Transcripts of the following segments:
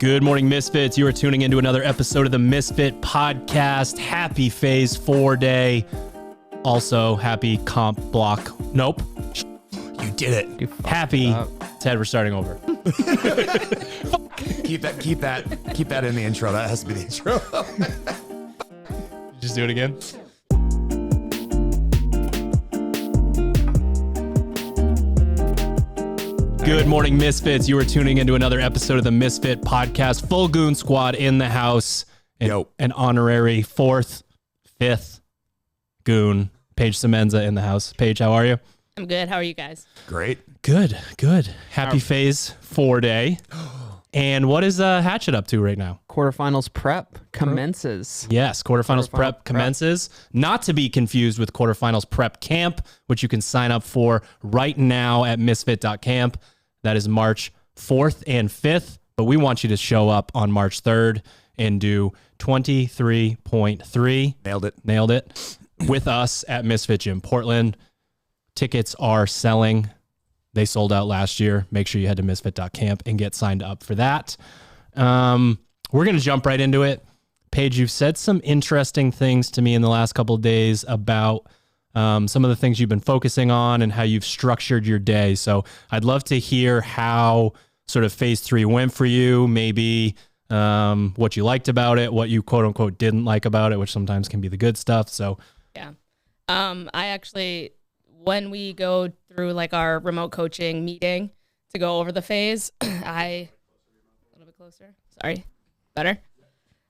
Good morning, Misfits. You are tuning into another episode of the Misfit Podcast. Happy Phase 4 day. Also, happy comp block. Nope. You did it. Happy. Ted, we're starting over. Keep that in the intro. That has to be the intro. Just do it again. Good morning, Misfits. You are tuning into another episode of the Misfit Podcast. Full Goon Squad in the house. An honorary fourth, fifth Goon, Paige Semenza in the house. Paige, how are you? I'm good. How are you guys? Great. Good. Happy Phase 4 day. And what is Hatchet up to right now? Quarterfinals prep commences. Yes, quarterfinals prep commences. Not to be confused with quarterfinals prep camp, which you can sign up for right now at misfit.camp. That is March 4th and 5th. But we want you to show up on March 3rd and do 23.3. Nailed it. With us at Misfit Gym Portland. Tickets are selling. They sold out last year. Make sure you head to misfit.camp and get signed up for that. We're going to jump right into it. Paige, you've said some interesting things to me in the last couple of days about some of the things you've been focusing on and how you've structured your day. So I'd love to hear how sort of phase 3 went for you, maybe what you liked about it, what you quote unquote didn't like about it, which sometimes can be the good stuff. So yeah, I actually, when we go through like our remote coaching meeting to go over the phase, a little bit closer. Sorry, better.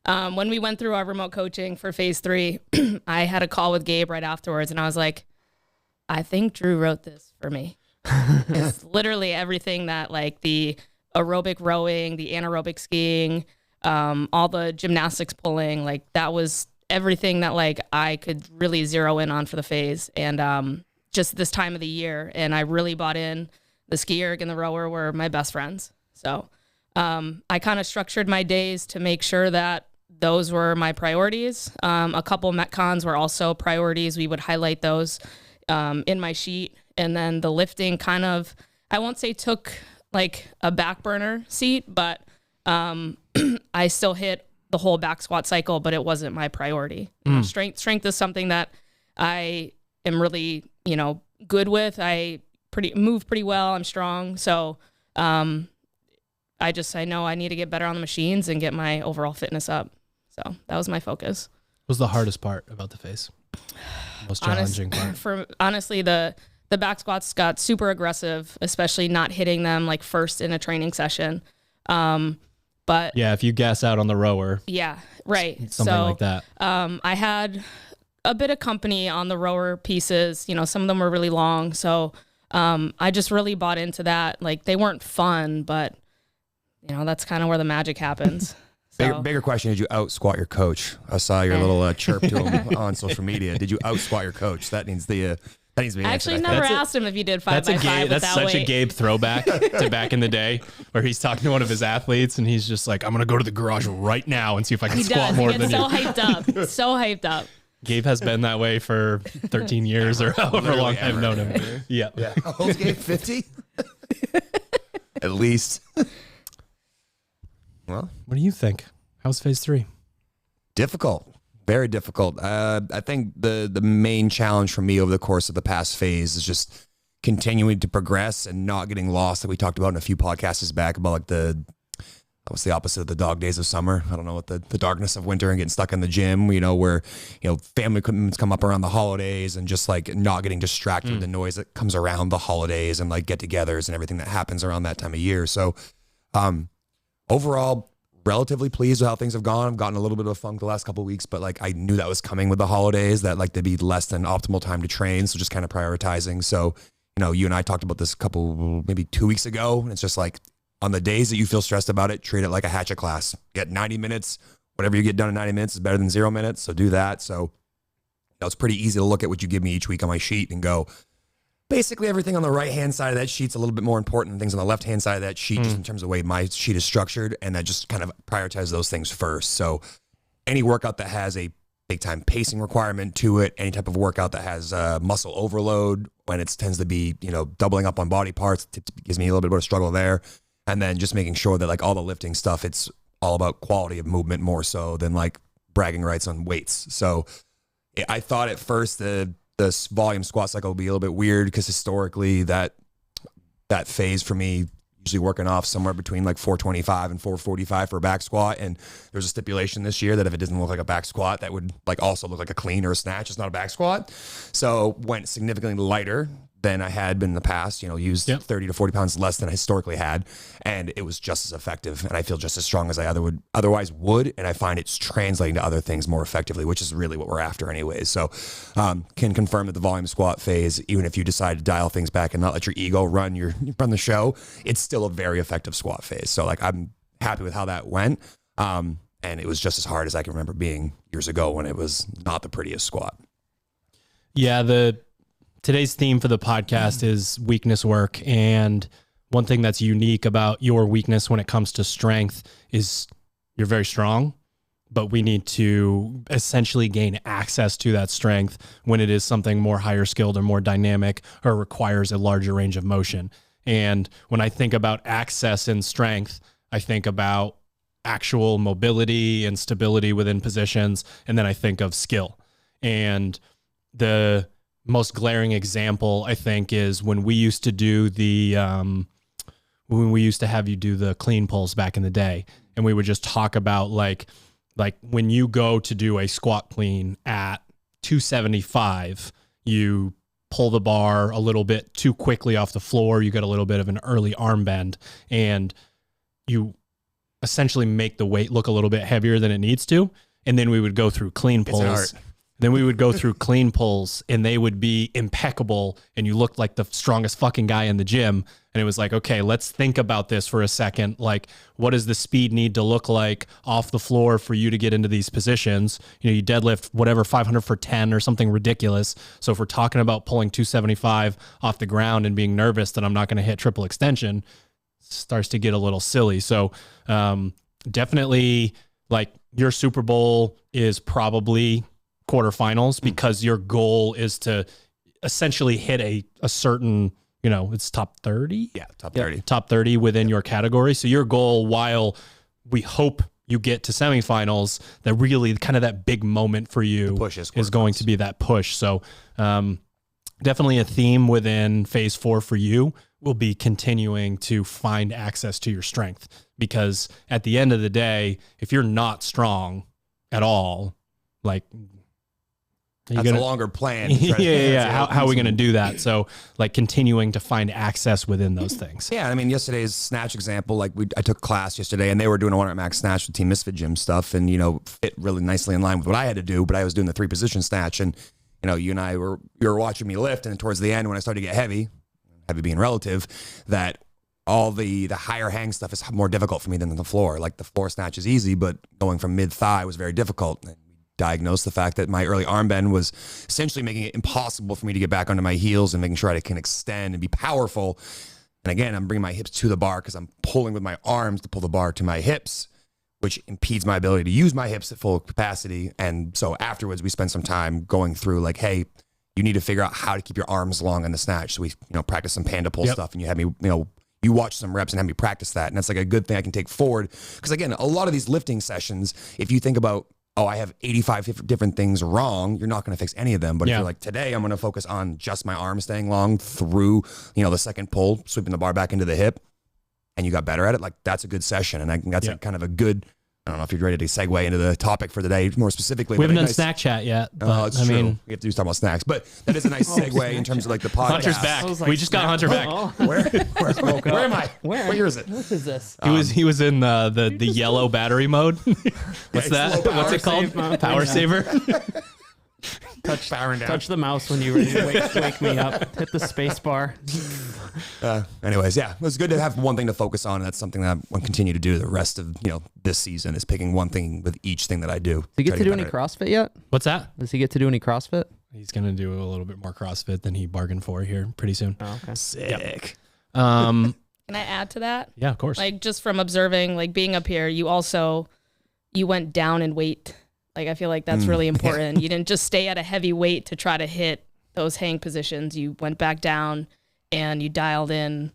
When we went through our remote coaching for phase 3, I had a call with Gabe right afterwards, and I was like, I think Drew wrote this for me. It's literally everything that like the aerobic rowing, the anaerobic skiing, all the gymnastics pulling, like that was everything that like I could really zero in on for the phase. And just this time of the year, and I really bought in. The ski erg and the rower were my best friends. So I kind of structured my days to make sure that those were my priorities. A couple Metcons were also priorities. We would highlight those in my sheet. And then the lifting kind of, I won't say took like a back burner seat, but I still hit the whole back squat cycle, but it wasn't my priority. Strength is something that I am really, good with. I move pretty well. I'm strong. So I know I need to get better on the machines and get my overall fitness up. So that was my focus. what was the hardest part about the phase? Most challenging part? Honestly, the back squats got super aggressive, especially not hitting them like first in a training session. But yeah, if you gas out on the rower. Yeah, right. Something like that. I had a bit of company on the rower pieces. Some of them were really long. So I just really bought into that. Like they weren't fun, but that's kind of where the magic happens. So. Bigger question, did you out squat your coach? I saw your little chirp to him on social media. Did you out squat your coach? That needs to be answered. I actually never asked him if he did 5x5 That's such a Gabe throwback to back in the day where he's talking to one of his athletes and he's just like, I'm going to go to the garage right now and see if I can squat more than you. So hyped up. Gabe has been that way for 13 years or however long I've known him. Yeah. How old's Gabe? 50? At least. Well, what do you think? How's phase 3? Difficult. Very difficult. I think the main challenge for me over the course of the past phase is just continuing to progress and not getting lost, like we talked about in a few podcasts back about like what's the opposite of the dog days of summer? I don't know what the darkness of winter and getting stuck in the gym, where, family commitments come up around the holidays and just like not getting distracted with the noise that comes around the holidays and like get-togethers and everything that happens around that time of year. So overall, relatively pleased with how things have gone. I've gotten a little bit of a funk the last couple of weeks, but like I knew that was coming with the holidays, that like there'd be less than optimal time to train. So just kind of prioritizing. So, you and I talked about this maybe 2 weeks ago. And it's just like on the days that you feel stressed about it, treat it like a hatchet class. You get 90 minutes, whatever you get done in 90 minutes is better than 0 minutes. So do that. So it's pretty easy to look at what you give me each week on my sheet and go, basically everything on the right-hand side of that sheet's a little bit more important than things on the left-hand side of that sheet, just in terms of the way my sheet is structured, and I just kind of prioritize those things first. So any workout that has a big-time pacing requirement to it, any type of workout that has muscle overload, when it tends to be, doubling up on body parts, it gives me a little bit of a struggle there. And then just making sure that like all the lifting stuff, it's all about quality of movement more so than like bragging rights on weights. So I thought at first the volume squat cycle would be a little bit weird because historically that phase for me, usually working off somewhere between like 425 and 445 for a back squat. And there's a stipulation this year that if it doesn't look like a back squat, that would like also look like a clean or a snatch. It's not a back squat. So went significantly lighter than I had been in the past, used 30 to 40 pounds less than I historically had. And it was just as effective. And I feel just as strong as I otherwise would. And I find it's translating to other things more effectively, which is really what we're after anyways. So can confirm that the volume squat phase, even if you decide to dial things back and not let your ego run the show, it's still a very effective squat phase. So like I'm happy with how that went. And it was just as hard as I can remember being years ago when it was not the prettiest squat. Yeah, today's theme for the podcast is weakness work. And one thing that's unique about your weakness when it comes to strength is you're very strong, but we need to essentially gain access to that strength when it is something more higher skilled or more dynamic or requires a larger range of motion. And when I think about access and strength, I think about actual mobility and stability within positions. And then I think of skill. And the most glaring example, I think, is when we used to do when we used to have you do the clean pulls back in the day, and we would just talk about like when you go to do a squat clean at 275, you pull the bar a little bit too quickly off the floor, you get a little bit of an early arm bend, and you essentially make the weight look a little bit heavier than it needs to. And then we would go through clean pulls. Then we would go through clean pulls and they would be impeccable and you looked like the strongest fucking guy in the gym. And it was like, okay, let's think about this for a second. Like, what does the speed need to look like off the floor for you to get into these positions? You deadlift whatever, 500 for 10 or something ridiculous. So if we're talking about pulling 275 off the ground and being nervous that I'm not going to hit triple extension, starts to get a little silly. So definitely like your Super Bowl is probably quarterfinals because your goal is to essentially hit a certain, it's top 30. Yeah, top 30. Yeah, top 30 within your category. So your goal, while we hope you get to semifinals, that really kind of that big moment for you is going to be that push. So definitely a theme within phase 4 for you will be continuing to find access to your strength, because at the end of the day, if you're not strong at all, like, that's a longer plan. Yeah. How are we going to do that? So like continuing to find access within those things. Yeah. I mean, yesterday's snatch example, like I took class yesterday and they were doing a 1 rep max snatch with Team Misfit Gym stuff and, fit really nicely in line with what I had to do, but I was doing the 3 position snatch and, you and I you were watching me lift, and towards the end when I started to get heavy being relative, that all the higher hang stuff is more difficult for me than the floor. Like the floor snatch is easy, but going from mid thigh was very difficult. And diagnosed the fact that my early arm bend was essentially making it impossible for me to get back onto my heels and making sure I can extend and be powerful. And again, I'm bringing my hips to the bar because I'm pulling with my arms to pull the bar to my hips, which impedes my ability to use my hips at full capacity. And so afterwards, we spent some time going through like, hey, you need to figure out how to keep your arms long on the snatch. So we, practice some panda pull stuff, and you had me, you watch some reps and have me practice that. And that's like a good thing I can take forward. Because again, a lot of these lifting sessions, if you think about, I have 85 different things wrong, you're not going to fix any of them. But if you're like, today I'm going to focus on just my arm staying long through, the second pull, sweeping the bar back into the hip, and you got better at it, like that's a good session. And I think that's like kind of a good, I don't know if you're ready to segue into the topic for today more specifically. We haven't done snack chat yet. But it's true. We have to do talk about snacks, but that is a nice segue in terms of like the podcast. Hunter's back. Like, we just got Hunter back. Where am I? Where is it? What is this? He was in the yellow battery mode. What's that? What's it called? Power saver. Touch the mouse when you're ready to wake me up. Hit the space bar. Anyways, yeah, it was good to have one thing to focus on. And that's something that I want to continue to do the rest of this season, is picking one thing with each thing that I do. Does he get to do any CrossFit yet? What's that? Does he get to do any CrossFit? He's going to do a little bit more CrossFit than he bargained for here pretty soon. Oh, okay. Sick. Can I add to that? Yeah, of course. Like just from observing, like being up here, you went down in weight. Like I feel like that's really important. You didn't just stay at a heavy weight to try to hit those hang positions. You went back down and you dialed in,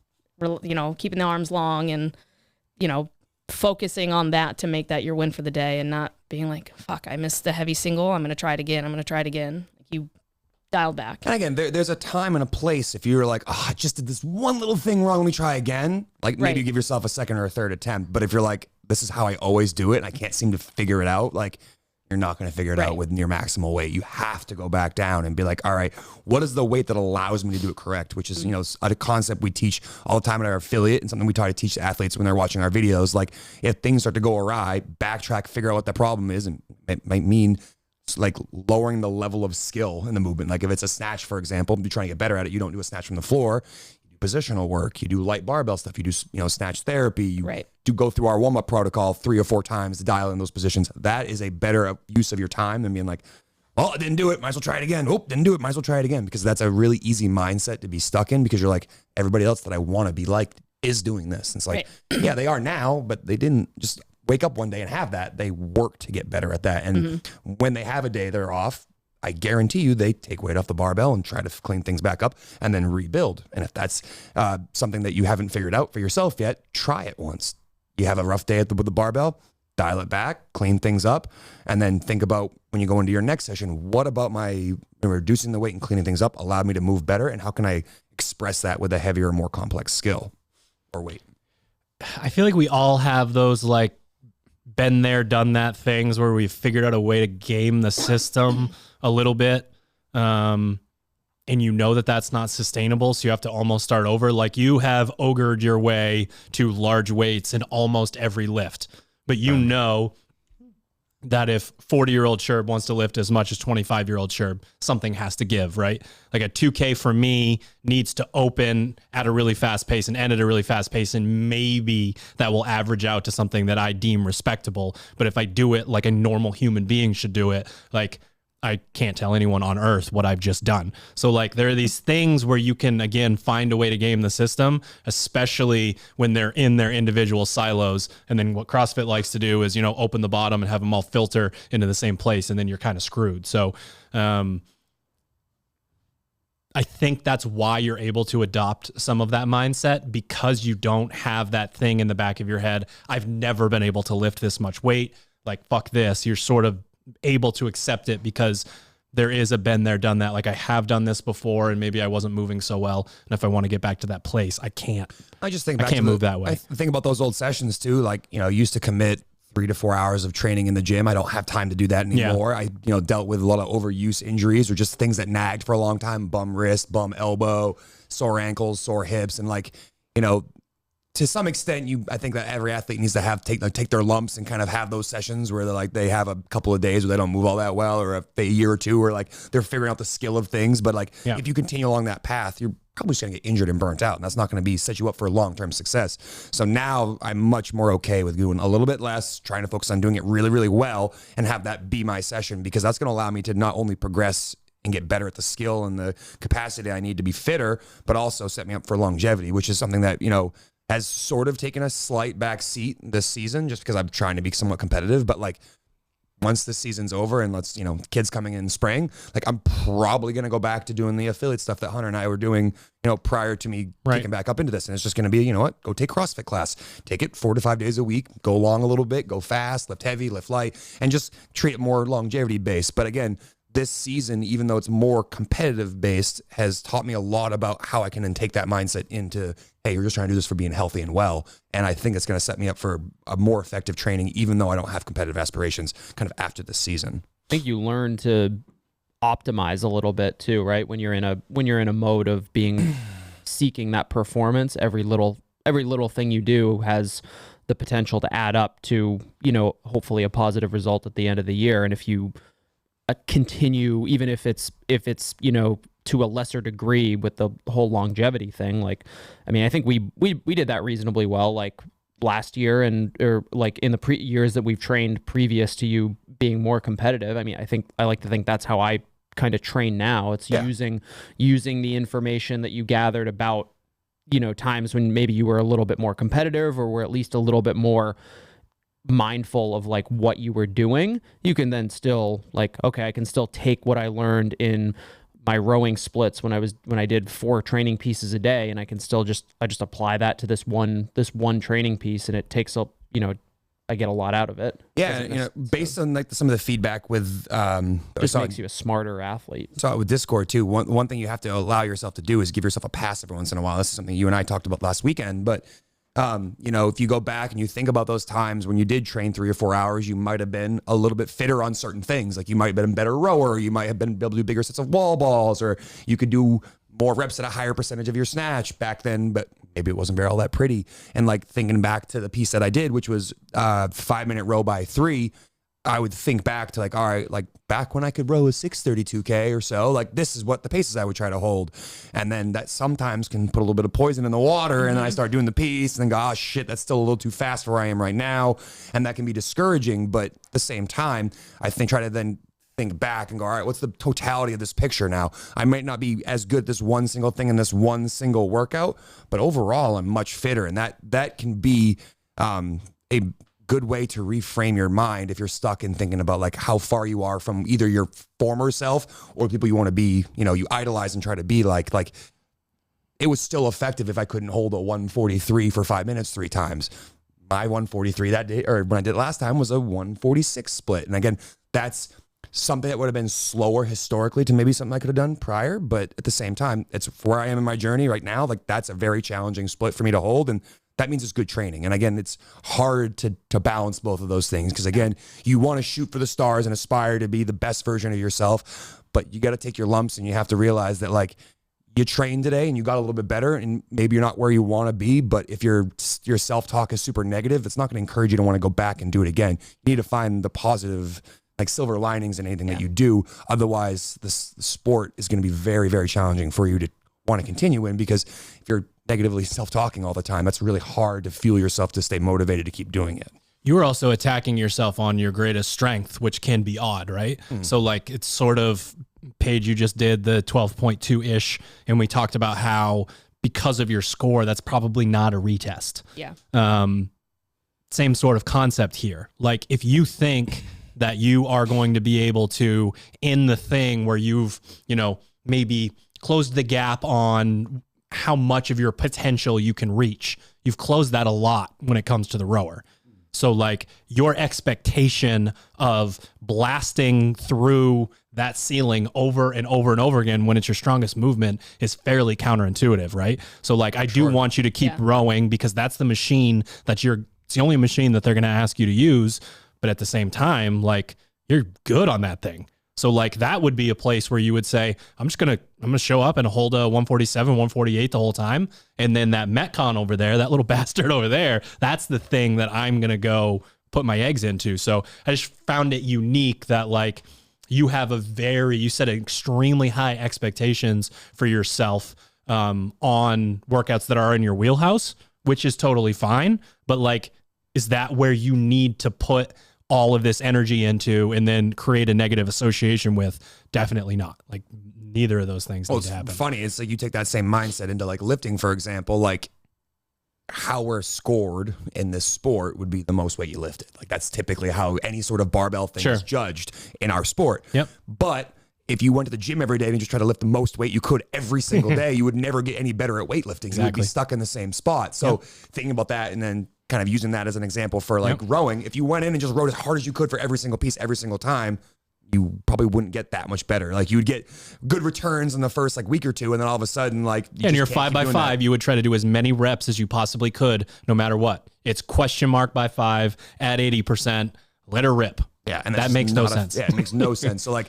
keeping the arms long and, focusing on that to make that your win for the day, and not being like, fuck, I missed the heavy single, I'm going to try it again. You dialed back. And again, there's a time and a place. If you're like, I just did this one little thing wrong, let me try again. Like maybe you give yourself a second or a third attempt. But if you're like, this is how I always do it and I can't seem to figure it out, like you're not going to figure it out with your maximal weight. You have to go back down and be like, all right, what is the weight that allows me to do it correct? Which is, a concept we teach all the time at our affiliate and something we try to teach athletes when they're watching our videos. Like if things start to go awry, backtrack, figure out what the problem is. And it might mean like lowering the level of skill in the movement. Like if it's a snatch, for example, you're trying to get better at it. You don't do a snatch from the floor. You do positional work. You do light barbell stuff. You do, snatch therapy. You do go through our warm-up protocol 3 or 4 times to dial in those positions. That is a better use of your time than being like, well, I didn't do it, might as well try it again. Oh, didn't do it, might as well try it again. Because that's a really easy mindset to be stuck in, because you're like, everybody else that I want to be like is doing this. And it's like, yeah, they are now, but they didn't just wake up one day and have that. They work to get better at that. And when they have a day they're off, I guarantee you they take weight off the barbell and try to clean things back up and then rebuild. And if that's something that you haven't figured out for yourself yet, try it once. You have a rough day with the barbell, dial it back, clean things up, and then think about when you go into your next session, what about my reducing the weight and cleaning things up allowed me to move better? And how can I express that with a heavier, more complex skill or weight? I feel like we all have those like been there, done that things where we've figured out a way to game the system a little bit. And that's not sustainable. So you have to almost start over. Like you have ogred your way to large weights in almost every lift, but that if 40-year-old Sherb wants to lift as much as 25-year-old Sherb, something has to give, right? Like a 2K for me needs to open at a really fast pace and end at a really fast pace, and maybe that will average out to something that I deem respectable. But if I do it like a normal human being should do it, like I can't tell anyone on earth what I've just done. So like there are these things where you can, again, find a way to game the system, especially when they're in their individual silos. And then what CrossFit likes to do is, open the bottom and have them all filter into the same place. And then you're kind of screwed. So I think that's why you're able to adopt some of that mindset, because you don't have that thing in the back of your head. I've never been able to lift this much weight. Like, fuck this. You're sort of able to accept it because there is a been there, done that. Like I have done this before and maybe I wasn't moving so well. And if I want to get back to that place, I can't. I just think I can't move that way. I think about those old sessions too. Like, I used to commit 3 to 4 hours of training in the gym. I don't have time to do that anymore. I, dealt with a lot of overuse injuries or just things that nagged for a long time, bum wrist, bum elbow, sore ankles, sore hips. And like, to some extent, I think that every athlete needs to take their lumps and kind of have those sessions where they have a couple of days where they don't move all that well, or a year or two where like they're figuring out the skill of things. But like if you continue along that path, you're probably just going to get injured and burnt out, and that's not going to set you up for long-term success. So now I'm much more okay with doing a little bit less, trying to focus on doing it really, really well, and have that be my session, because that's going to allow me to not only progress and get better at the skill and the capacity I need to be fitter, but also set me up for longevity, which is something that, has sort of taken a slight back seat this season, just because I'm trying to be somewhat competitive. But like once this season's over and kids coming in spring, like I'm probably going to go back to doing the affiliate stuff that Hunter and I were doing, prior to me kicking back up into this. And it's just going to be, go take CrossFit class, take it 4 to 5 days a week, go long a little bit, go fast, lift heavy, lift light, and just treat it more longevity based. But again, this season, even though it's more competitive based, has taught me a lot about how I can then take that mindset into, hey, you're just trying to do this for being healthy and well. And I think it's going to set me up for a more effective training, even though I don't have competitive aspirations kind of after this season. I think you learn to optimize a little bit too, right? When you're in a mode of being seeking that performance, every little thing you do has the potential to add up to, hopefully a positive result at the end of the year. And if you continue, even if it's to a lesser degree with the whole longevity thing, like I think we did that reasonably well, like last year or like in the years that we've trained previous to you being more competitive. I like to think that's how I kind of train now. It's using the information that you gathered about times when maybe you were a little bit more competitive or were at least a little bit more mindful of like what you were doing. You can then still like, okay, I can still take what I learned in my rowing splits when I did 4 training pieces a day, and I can still just apply that to this one training piece, and it takes a I get a lot out of it. Yeah, based on like some of the feedback with just makes you a smarter athlete. So with Discord too, one thing you have to allow yourself to do is give yourself a pass every once in a while. This is something you and I talked about last weekend, but if you go back and you think about those times when you did train 3 or 4 hours, you might have been a little bit fitter on certain things. Like you might have been a better rower, you might have been able to do bigger sets of wall balls, or you could do more reps at a higher percentage of your snatch back then, but maybe it wasn't all that pretty. And like thinking back to the piece that I did, which was 5-minute row by 3, I would think back to like, all right, like back when I could row a 632K or so, like this is what the paces I would try to hold. And then that sometimes can put a little bit of poison in the water. And then I start doing the piece and then go, oh shit, that's still a little too fast for where I am right now. And that can be discouraging. But at the same time, I think try to then think back and go, all right, what's the totality of this picture now? I might not be as good at this one single thing in this one single workout, but overall I'm much fitter. And that can be a good way to reframe your mind if you're stuck in thinking about like how far you are from either your former self or people you want to be, you idolize and try to be like it was still effective if I couldn't hold a 143 for 5 minutes 3 times. My 143 that day, or when I did it last time, was a 146 split. And again, that's something that would have been slower historically to maybe something I could have done prior. But at the same time, it's where I am in my journey right now. Like that's a very challenging split for me to hold. And that means it's good training. And again, it's hard to balance both of those things. Because again, you want to shoot for the stars and aspire to be the best version of yourself, but you got to take your lumps and you have to realize that like you trained today and you got a little bit better and maybe you're not where you want to be. But if your self-talk is super negative, it's not going to encourage you to want to go back and do it again. You need to find the positive, like silver linings in anything that you do. Otherwise, the sport is going to be very, very challenging for you to want to continue in, because if you're negatively self-talking all the time, that's really hard to fuel yourself to stay motivated to keep doing it. You were also attacking yourself on your greatest strength, which can be odd, right? So like it's sort of, Paige, you just did the 12.2-ish, and we talked about how because of your score, that's probably not a retest. Yeah. Same sort of concept here. Like if you think that you are going to be able to, in the thing where you've, maybe closed the gap on how much of your potential you can reach, you've closed that a lot when it comes to the rower. So like your expectation of blasting through that ceiling over and over and over again when it's your strongest movement is fairly counterintuitive, right? So like I do want you to keep rowing, because that's the machine it's the only machine that they're going to ask you to use. But at the same time, like you're good on that thing. So like that would be a place where you would say, I'm going to show up and hold a 147, 148 the whole time. And then that Metcon over there, that little bastard over there, that's the thing that I'm going to go put my eggs into. So I just found it unique that like you have you set extremely high expectations for yourself on workouts that are in your wheelhouse, which is totally fine. But like, is that where you need to put all of this energy into and then create a negative association with? Definitely not. Like neither of those things need to happen. It's funny. It's like you take that same mindset into like lifting, for example, like how we're scored in this sport would be the most weight you lifted. Like that's typically how any sort of barbell thing is judged in our sport. Yep. But if you went to the gym every day and just try to lift the most weight you could every single day, you would never get any better at weightlifting. Exactly. You would be stuck in the same spot. So thinking about that and then kind of using that as an example for like rowing, if you went in and just rowed as hard as you could for every single piece, every single time, you probably wouldn't get that much better. Like you would get good returns in the first like week or two. And then all of a sudden, like, and your 5x5, you would try to do as many reps as you possibly could, no matter what. It's question mark by 5 at 80%, let her rip. Yeah. And that makes no sense. Yeah. It makes no sense. So like,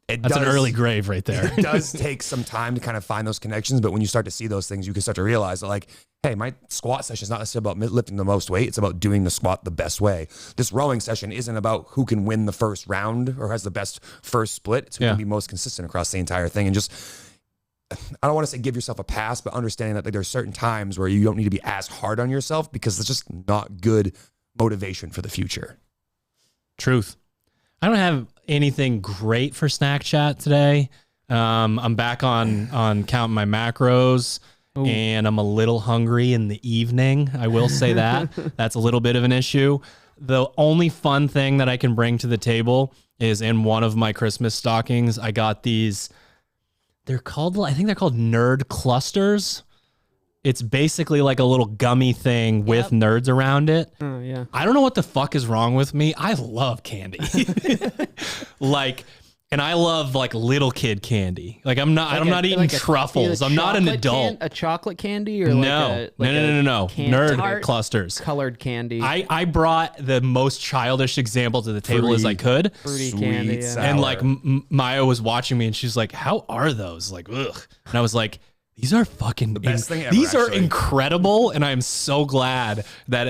That's an early grave right there. It does take some time to kind of find those connections, but when you start to see those things, you can start to realize that like, hey, my squat session is not necessarily about lifting the most weight. It's about doing the squat the best way. This rowing session isn't about who can win the first round or has the best first split. It's who can be most consistent across the entire thing. And just, I don't want to say give yourself a pass, but understanding that like, there are certain times where you don't need to be as hard on yourself because it's just not good motivation for the future. Truth. I don't have anything great for snack chat today. I'm back on counting my macros. Ooh. And I'm a little hungry in the evening. I will say that. That's a little bit of an issue. The only fun thing that I can bring to the table is in one of my Christmas stockings, I got these, I think they're called Nerd Clusters. It's basically like a little gummy thing with nerds around it. Oh, yeah. I don't know what the fuck is wrong with me. I love candy. Like, and I love like little kid candy. Like I'm not eating truffles. I'm not an adult. A chocolate candy or No. No. Nerd clusters. Colored candy. I brought the most childish example to the table as I could. Fruity candy. Yeah. sour. And like Maya was watching me and she's like, how are those? Like, ugh. And I was like, these are fucking best thing ever, these are actually. incredible. And I am so glad that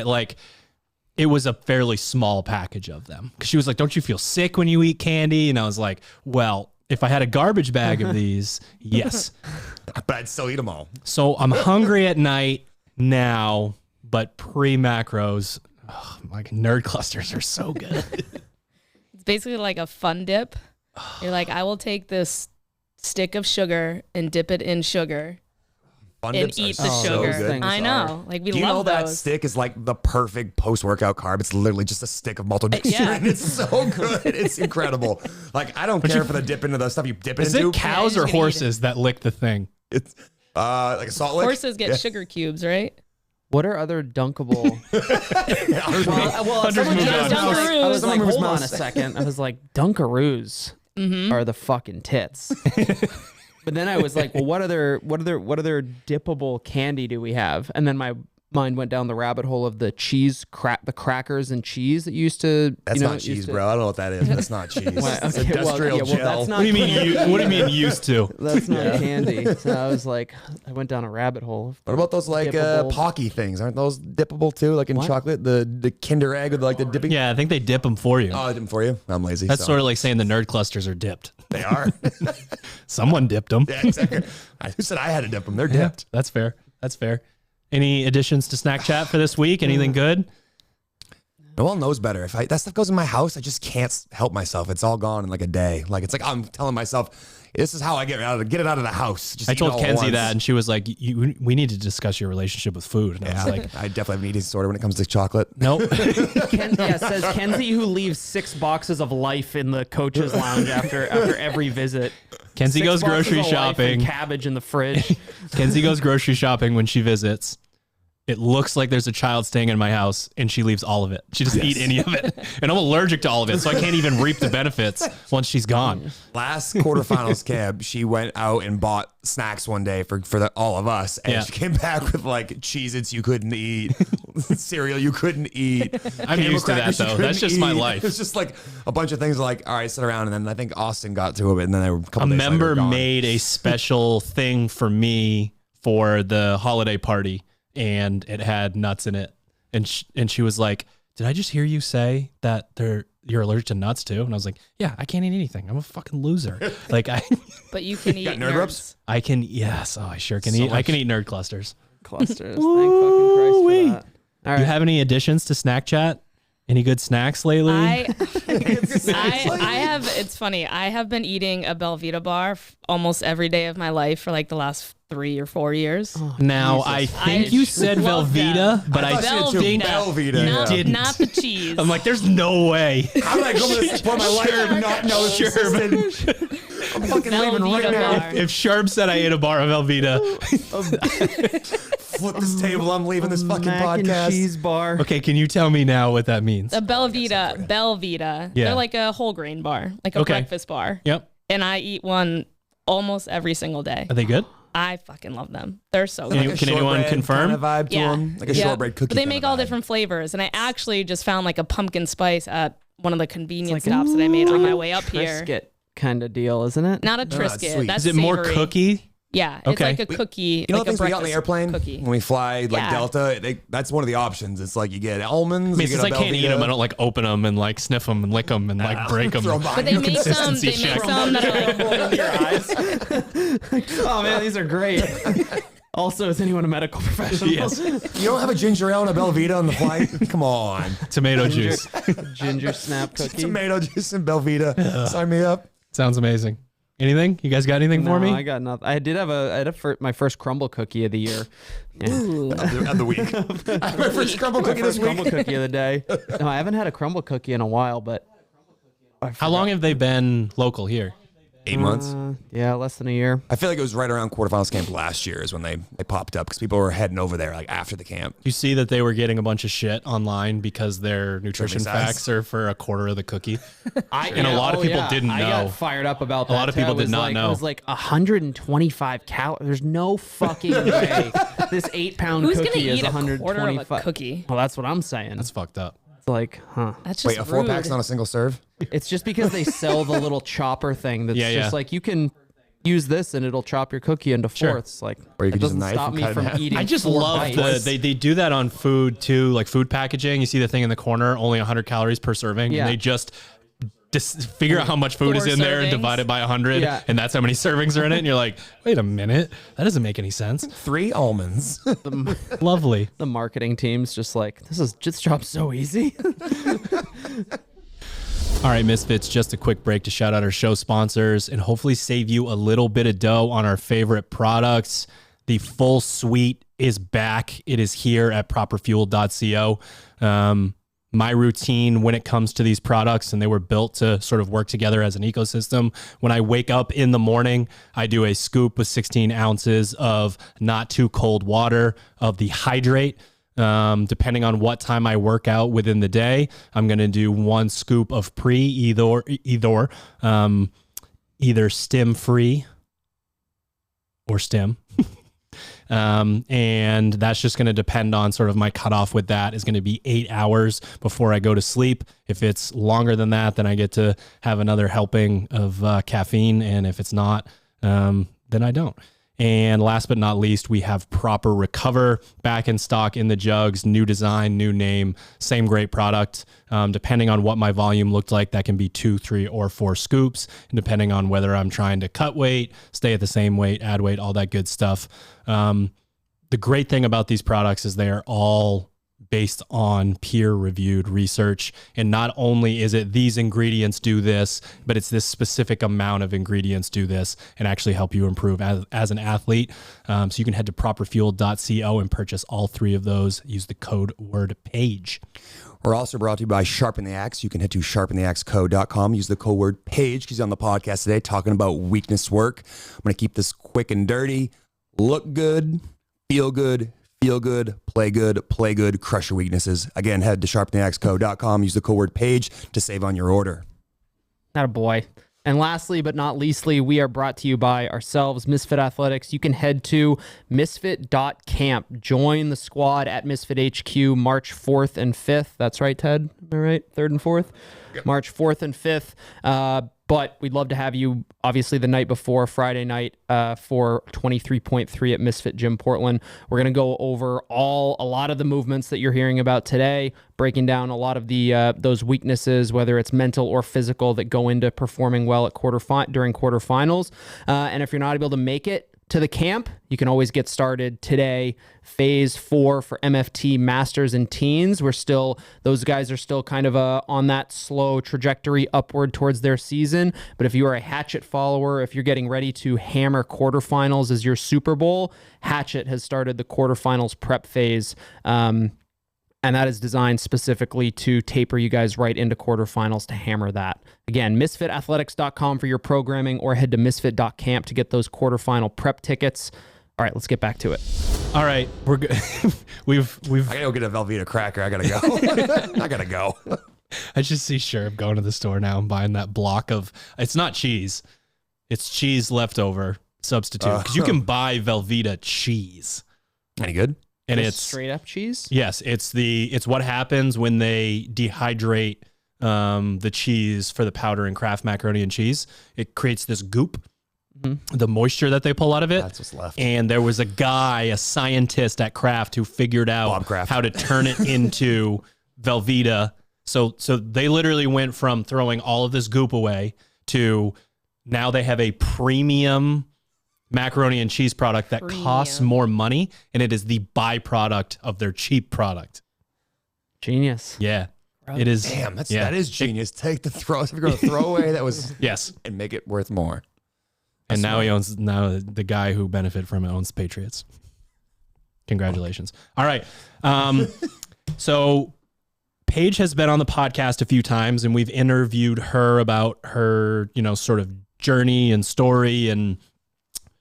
it was a fairly small package of them. Cause she was like, don't you feel sick when you eat candy? And I was like, well, if I had a garbage bag of these, yes. But I'd still eat them all. So I'm hungry at night now, but pre-macros, like nerd clusters are so good. It's basically like a fun dip. You're like, I will take this stick of sugar and dip it in sugar Fun and dips are eat the so sugar. good. I know. Like we Do you know love that those. stick is like the perfect post-workout carb? It's literally just a stick of maltodextrin. Yeah. And it's so good. It's incredible. Like I don't care for the dip into the stuff you dip it Is into. it cows you're or just gonna eat horses that lick the thing? It's like a salt lick. Horses get sugar cubes, right? What are other dunkable? Well, Hunters moved on. I was like, Someone hold on a mouse. second. I was like, Dunkaroos are the fucking tits. But then I was like, well, what other dippable candy do we have? And then my mind went down the rabbit hole of the cheese, the crackers and cheese that used to. That's not cheese, bro. I don't know what that is. That's not cheese. It's okay, industrial well, gel. that's not What do you mean? candy. What do you mean used to? That's not candy. So I was like, I went down a rabbit hole. What about those like Dippable. Pocky things? Aren't those dippable too? Like in What? chocolate, the Kinder Egg with like the dipping. Yeah, I think they dip them for you. Oh, I did them for you. I'm lazy. That's so. sort of like saying the nerd clusters are dipped. They are. Someone dipped them. Yeah, exactly. Who said I had to dip them? They're dipped. That's fair. That's fair. Any additions to Snack Chat for this week? Anything good? Noel knows better. If that stuff goes in my house, I just can't help myself. It's all gone in like a day. Like it's like I'm telling myself, this is how I get it out of the house. Just I eat it told all at Kenzie once. that, and she was like, "We need to discuss your relationship with food." And I Yeah, was like, I definitely have an eating disorder when it comes to chocolate. "Nope." Says Kenzie, who leaves 6 boxes of life in the coach's lounge after every visit. Kenzie 6 goes boxes grocery of life and shopping. cabbage in the fridge. Kenzie goes grocery shopping when she visits. It looks like there's a child staying in my house, and she leaves all of it. She doesn't eat any of it, and I'm allergic to all of it, so I can't even reap the benefits once she's gone. Last quarterfinals cab, she went out and bought snacks one day for all of us, and Yeah. she came back with like Cheez-Its you couldn't eat, cereal you couldn't eat. I'm Camel used to that, crackers you though. couldn't That's just my eat. life. It's just like a bunch of things. Like, all right, sit around, and then I think Austin got to it, and then they were a couple A days member later, gone. made a special thing for me for the holiday party, and it had nuts in it. And she was like, "Did I just hear you say that you're allergic to nuts too?" And I was like, "Yeah, I can't eat anything. I'm a fucking loser." Like But you can eat got nerd nerds. rubs? I can. Yes, oh, I sure can So eat. I much. can eat nerd clusters. Clusters. Thank fucking Christ for Woo-wee. that. All Do you right. have any additions to Snack Chat? Any good snacks lately? I have. It's funny. I have been eating a Belvita bar almost every day of my life for like the last 3 or 4 years. Now I think you said love Velveeta, them. but I thought you did too. think Belvita, not, yeah. didn't. not the cheese. I'm like, there's no way. How did I go to this point in my life and not know this existed? I'm fucking leaving right Velveeta now. bar. If Sharp said I ate a bar of Velveeta, Flip this table. I'm leaving this fucking Mac and podcast. cheese bar. okay, can you tell me now what that means? A Belvita. Yeah. They're like a whole grain bar, like a Okay. breakfast bar. Yep. And I eat one almost every single day. Are they good? I fucking love them. They're so Can good. you- can anyone shortbread confirm? Kind of vibe to them, like a shortbread cookie. But they kind make of all vibe. different flavors. And I actually just found like a pumpkin spice at one of the convenience stops that I made on my way up here. Triscuit kind of deal, isn't it? Not a No, it's Triscuit. sweet. That's Is it more savory. cookie? Yeah, it's Okay. like a cookie. You know like the things a we got on the breakfast airplane cookie. when we fly like Yeah. Delta? That's one of the options. It's like you get almonds. I mean, you since get I a can't eat Velveeta. them, I don't like open them and like sniff them and lick them and like break them. Throw 'em But they make some. They Consistency make check. some that are like Oh man, these are great. Also, is anyone a medical professional? Yes. You don't have a ginger ale and a Belvita on the flight? Come on. Tomato juice. Ginger snap cookie. Tomato juice and Belvita. Sign me up. Sounds amazing. Anything? You guys got anything for me? I got nothing. I had my first crumble cookie of the year. Yeah. Of the week. I have my first crumble cookie this First crumble week. cookie of the day. No, I haven't had a crumble cookie in a while, but How long have they been local here? 8 months. Yeah, less than a year. I feel like it was right around quarterfinals camp last year is when they popped up because people were heading over there like after the camp. You see that they were getting a bunch of shit online because their nutrition Serving size. facts are for a quarter of the cookie. And a lot of people didn't I know. got fired up about that. A lot of people too. It did was not like, know. It was like 125 calories. There's no fucking way this 8-pound Who's gonna cookie is eat a quarter of a 125. cookie? Well, that's what I'm saying. That's fucked up. It's like, huh? That's just Wait, a 4-pack's rude. not a single serve? It's just because they sell the little chopper thing that's Yeah, just yeah. like you can use this and it'll chop your cookie into Sure. fourths. Like, Or you it could use a doesn't knife stop and me cut it in from half. eating. I just 4 love bites. they do that on food too, like food packaging. You see the thing in the corner, only 100 calories per serving, Yeah. and they just figure out how much food is 4 in there and servings. divide it by 100, Yeah. and that's how many servings are in it. And you're like, wait a minute, that doesn't make any sense. 3 almonds. Lovely. The marketing team's just like, this job's so easy. All right, Misfits, just a quick break to shout out our show sponsors and hopefully save you a little bit of dough on our favorite products. The full suite is back. It is here at properfuel.co. My routine when it comes to these products, and they were built to sort of work together as an ecosystem. When I wake up in the morning, I do a scoop with 16 ounces of not too cold water of the hydrate. Depending on what time I work out within the day, I'm going to do 1 scoop of either stim free or stim. And that's just going to depend on sort of my cutoff with that is going to be 8 hours before I go to sleep. If it's longer than that, then I get to have another helping of caffeine. And if it's not, then I don't. And last but not least, we have Proper Recover back in stock in the jugs, new design, new name, same great product. Depending on what my volume looked like, that can be 2, 3, or 4 scoops. And depending on whether I'm trying to cut weight, stay at the same weight, add weight, all that good stuff. The great thing about these products is they are all based on peer-reviewed research. And not only is it these ingredients do this, but it's this specific amount of ingredients do this and actually help you improve as an athlete. So you can head to properfuel.co and purchase all 3 of those. Use the code word PAIGE. We're also brought to you by Sharpen the Axe. You can head to sharpentheaxeco.com. Use the code word PAIGE because he's on the podcast today talking about weakness work. I'm going to keep this quick and dirty. Look good, feel good, play good, crush your weaknesses. Again, head to sharpentheaxeco.com. Use the code word PAIGE to save on your order. Not a boy. And lastly, but not leastly, we are brought to you by ourselves, Misfit Athletics. You can head to misfit.camp. Join the squad at Misfit HQ March 4th and 5th. That's right, Ted? Am I right? 3rd and 4th? Yep. March 4th and 5th. But we'd love to have you, obviously, the night before, Friday night, for 23.3 at Misfit Gym Portland. We're going to go over a lot of the movements that you're hearing about today, breaking down a lot of the those weaknesses, whether it's mental or physical, that go into performing well at during quarterfinals. And if you're not able to make it to the camp, you can always get started today. Phase 4 for MFT Masters and Teens. Those guys are still kind of on that slow trajectory upward towards their season. But if you are a Hatchet follower, if you're getting ready to hammer quarterfinals as your Super Bowl, Hatchet has started the quarterfinals prep phase. And that is designed specifically to taper you guys right into quarterfinals to hammer that. Again, misfitathletics.com for your programming, or head to misfit.camp to get those quarterfinal prep tickets. All right, let's get back to it. All right, we're good. we've. I gotta go get a Velveeta cracker. I gotta go. I gotta go. I just see Sherb going to the store now and buying that block of. It's not cheese, it's cheese leftover substitute because you can buy Velveeta cheese. Any good? And Just it's straight up cheese. Yes, it's what happens when they dehydrate the cheese for the powder in Kraft macaroni and cheese. It creates this goop, the moisture that they pull out of it. That's what's left. And there was a scientist at Kraft who figured out how to turn it into Velveeta. So they literally went from throwing all of this goop away to now they have a premium macaroni and cheese product that costs more money, and it is the byproduct of their cheap product. Genius. Yeah, it is. Damn, that is genius. Take the throw. If you're going to throw away, that was yes, and make it worth more. And now the guy who benefited from it owns the Patriots. Congratulations. All right. So Paige has been on the podcast a few times, and we've interviewed her about her, sort of journey and story and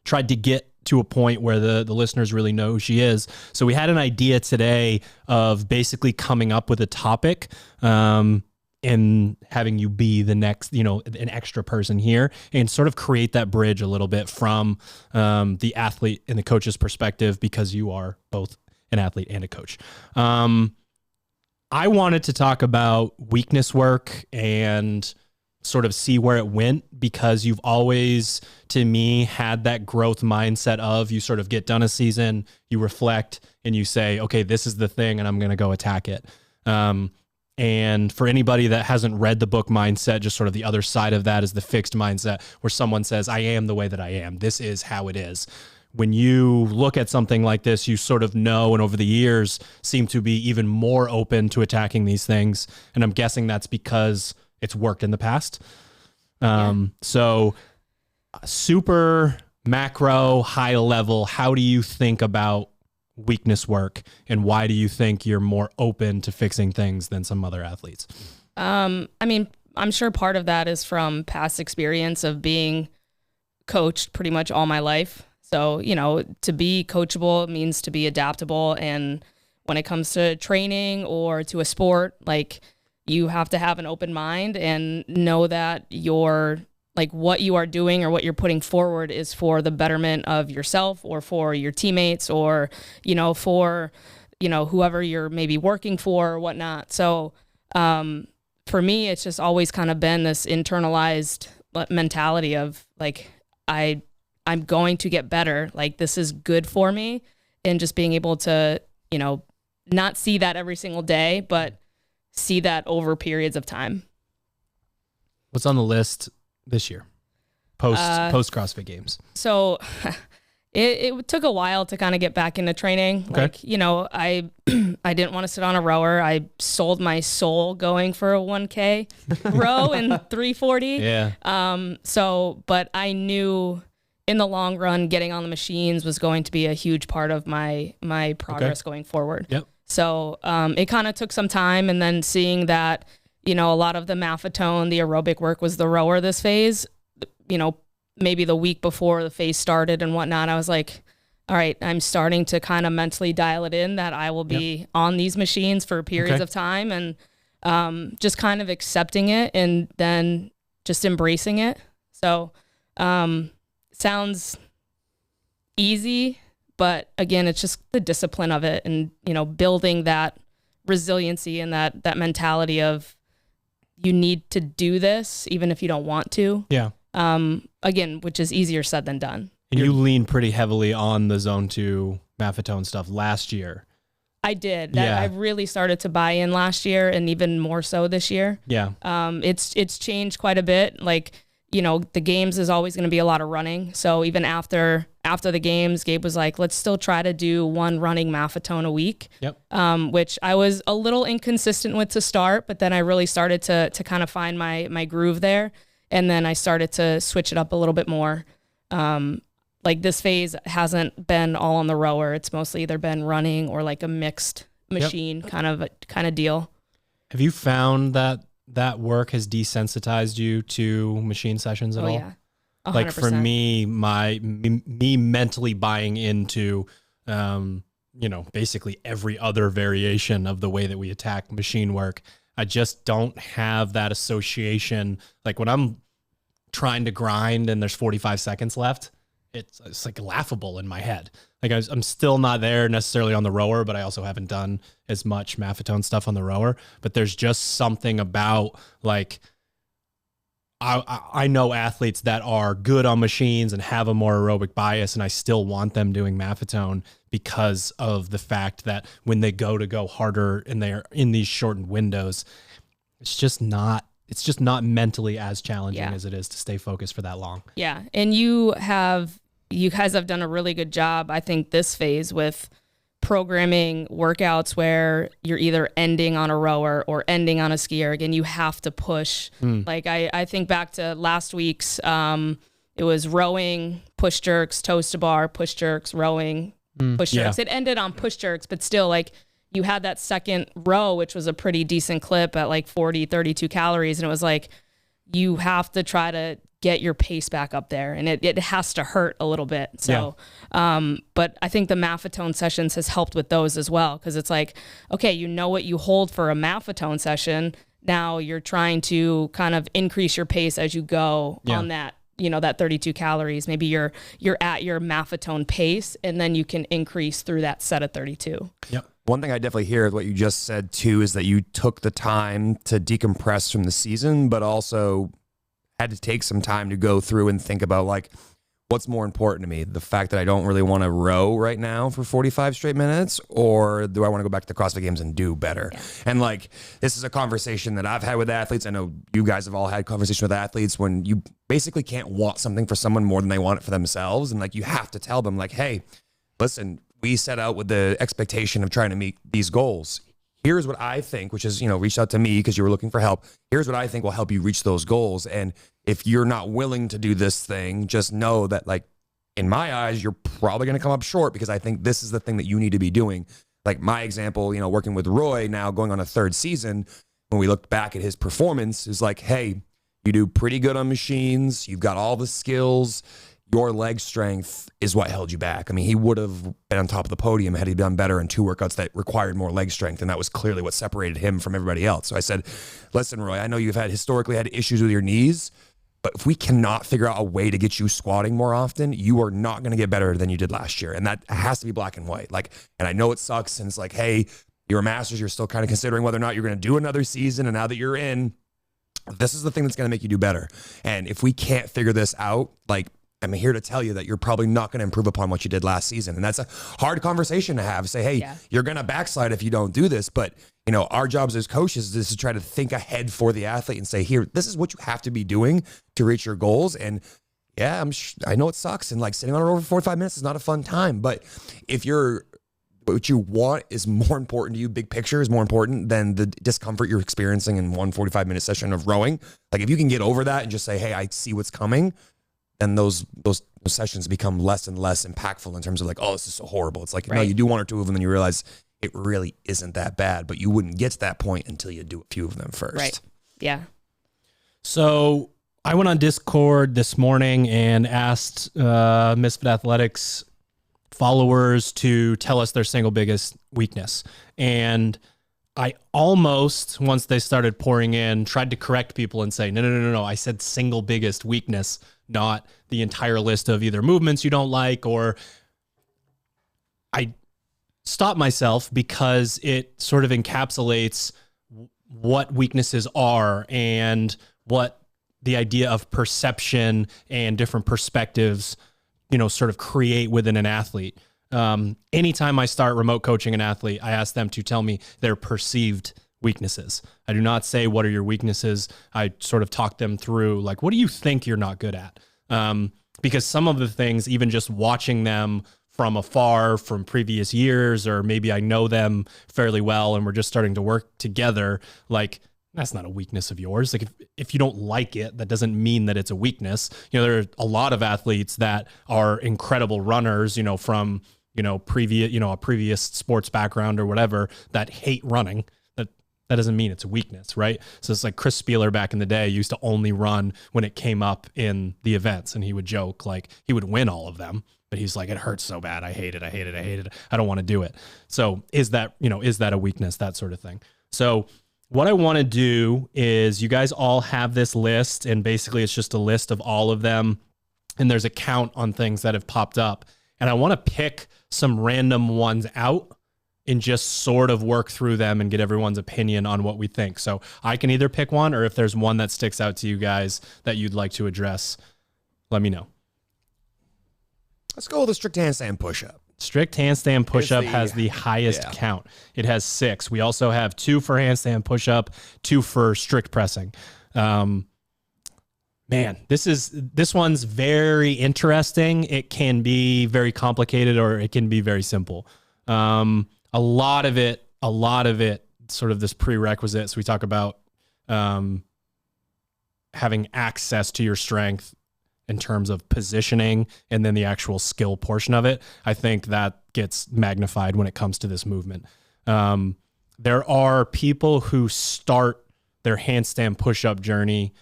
tried to get to a point where the listeners really know who she is. So we had an idea today of basically coming up with a topic, and having you be the next, an extra person here and sort of create that bridge a little bit from the athlete and the coach's perspective, because you are both an athlete and a coach. I wanted to talk about weakness work and sort of see where it went, because you've always, to me, had that growth mindset of you sort of get done a season, you reflect, and you say, okay, this is the thing, and I'm going to go attack it. And for anybody that hasn't read the book Mindset, just sort of the other side of that is the fixed mindset, where someone says, I am the way that I am. This is how it is. When you look at something like this, you sort of know, and over the years seem to be even more open to attacking these things. And I'm guessing that's because it's worked in the past. So super macro, high level, how do you think about weakness work, and why do you think you're more open to fixing things than some other athletes? I mean, I'm sure part of that is from past experience of being coached pretty much all my life. So, to be coachable means to be adaptable. And when it comes to training or to a sport, like, you have to have an open mind and know that what you are doing or what you're putting forward is for the betterment of yourself or for your teammates or, for, whoever you're maybe working for or whatnot. So for me, it's just always kind of been this internalized mentality of like, I'm going to get better. Like, this is good for me. And just being able to, not see that every single day, but see that over periods of time. What's on the list this year, post CrossFit Games? So it took a while to kind of get back into training. Okay. Like, I didn't want to sit on a rower. I sold my soul going for a 1K row in 340. Yeah. But I knew in the long run, getting on the machines was going to be a huge part of my progress going forward. Yep. So it kind of took some time, and then seeing that, a lot of the maffetone, the aerobic work was the rower this phase, maybe the week before the phase started and whatnot, I was like, all right, I'm starting to kind of mentally dial it in that I will be on these machines for periods of time, and just kind of accepting it and then just embracing it. So sounds easy, but again, it's just the discipline of it and, building that resiliency and that mentality of you need to do this even if you don't want to. Yeah. Again, which is easier said than done. And you lean pretty heavily on the Zone 2 maffetone stuff last year. I did. I really started to buy in last year, and even more so this year. Yeah. It's changed quite a bit. Like, the games is always going to be a lot of running. So even after the games, Gabe was like, let's still try to do one running maffetone a week. Yep. Which I was a little inconsistent with to start, but then I really started to kind of find my groove there. And then I started to switch it up a little bit more. Like, this phase hasn't been all on the rower. It's mostly either been running or like a mixed machine kind of deal. Have you found that work has desensitized you to machine sessions at all? Yeah. 100%. Like, for me, me mentally buying into, basically every other variation of the way that we attack machine work, I just don't have that association. Like, when I'm trying to grind and there's 45 seconds left, it's like laughable in my head. Like, I'm still not there necessarily on the rower, but I also haven't done as much maffetone stuff on the rower. But there's just something about, like, I know athletes that are good on machines and have a more aerobic bias, and I still want them doing maffetone because of the fact that when they go harder and they're in these shortened windows, it's just not mentally as challenging as it is to stay focused for that long. Yeah. And you guys have done a really good job, I think, this phase with programming workouts where you're either ending on a rower or ending on a ski erg, and you have to push. Like, I think back to last week's, it was rowing, push jerks, toes to bar, push jerks, rowing, push jerks. It ended on push jerks, but still, like, you had that second row, which was a pretty decent clip at like 32 calories. And it was like, you have to try to get your pace back up there, and it has to hurt a little bit. So, but I think the Maffetone sessions has helped with those as well. Cause it's like, okay, you know what you hold for a Maffetone session. Now you're trying to kind of increase your pace as you go on that, that 32 calories. Maybe you're at your Maffetone pace, and then you can increase through that set of 32. Yep. One thing I definitely hear with what you just said too is that you took the time to decompress from the season, but also had to take some time to go through and think about like, what's more important to me? The fact that I don't really want to row right now for 45 straight minutes, or do I want to go back to the CrossFit Games and do better? Yeah. And like, this is a conversation that I've had with athletes. I know you guys have all had conversation with athletes when you basically can't want something for someone more than they want it for themselves. And like, you have to tell them like, hey, listen, we set out with the expectation of trying to meet these goals. Here's what I think, which is, reach out to me because you were looking for help. Here's what I think will help you reach those goals. And if you're not willing to do this thing, just know that like, in my eyes, you're probably going to come up short because I think this is the thing that you need to be doing. Like my example, working with Roy now going on a third season, when we looked back at his performance, is like, hey, you do pretty good on machines. You've got all the skills. Your leg strength is what held you back. I mean, he would have been on top of the podium had he done better in 2 workouts that required more leg strength. And that was clearly what separated him from everybody else. So I said, listen, Roy, I know you've historically had issues with your knees, but if we cannot figure out a way to get you squatting more often, you are not going to get better than you did last year. And that has to be black and white. Like, and I know it sucks. And it's like, hey, you're a master's. You're still kind of considering whether or not you're going to do another season. And now that you're in, this is the thing that's going to make you do better. And if we can't figure this out, like, I'm here to tell you that you're probably not going to improve upon what you did last season. And that's a hard conversation to have. Say, hey, you're going to backslide if you don't do this. But, our jobs as coaches is to try to think ahead for the athlete and say, here, this is what you have to be doing to reach your goals. And yeah, I know it sucks. And like sitting on it over 45 minutes is not a fun time. But if what you want is more important to you, big picture is more important than the discomfort you're experiencing in one 45-minute session of rowing. Like if you can get over that and just say, hey, I see what's coming, and those sessions become less and less impactful in terms of like, oh, this is so horrible. It's like, no, you do 1 or 2 of them and you realize it really isn't that bad, but you wouldn't get to that point until you do a few of them first. Right. Yeah. So I went on Discord this morning and asked Misfit Athletics followers to tell us their single biggest weakness. And I almost, once they started pouring in, tried to correct people and say, no. I said single biggest weakness, not the entire list of either movements you don't like, or I stopped myself because it sort of encapsulates what weaknesses are and what the idea of perception and different perspectives, sort of create within an athlete. Anytime I start remote coaching an athlete, I ask them to tell me their perceived weaknesses. I do not say, what are your weaknesses? I sort of talk them through, like, what do you think you're not good at? Because some of the things, even just watching them from afar from previous years, or maybe I know them fairly well and we're just starting to work together, like, that's not a weakness of yours. Like if you don't like it, that doesn't mean that it's a weakness. There are a lot of athletes that are incredible runners, from, previous, a previous sports background or whatever, that hate running. That doesn't mean it's a weakness, right? So it's like Chris Spieler back in the day used to only run when it came up in the events, and he would joke like he would win all of them, but he's like, it hurts so bad. I hate it. I don't want to do it. So is that a weakness, that sort of thing? So what I want to do is, you guys all have this list, and basically it's just a list of all of them, and there's a count on things that have popped up. And I want to pick some random ones out and just sort of work through them and get everyone's opinion on what we think. So I can either pick one, or if there's one that sticks out to you guys that you'd like to address, let me know. Let's go with a strict handstand push-up. Strict handstand push-up has the highest count. It has 6. We also have 2 for handstand push-up, 2 for strict pressing. Man, this one's very interesting. It can be very complicated, or it can be very simple. A lot of it, sort of this prerequisite. So we talk about having access to your strength in terms of positioning, and then the actual skill portion of it. I think that gets magnified when it comes to this movement. There are people who start their handstand push-up journey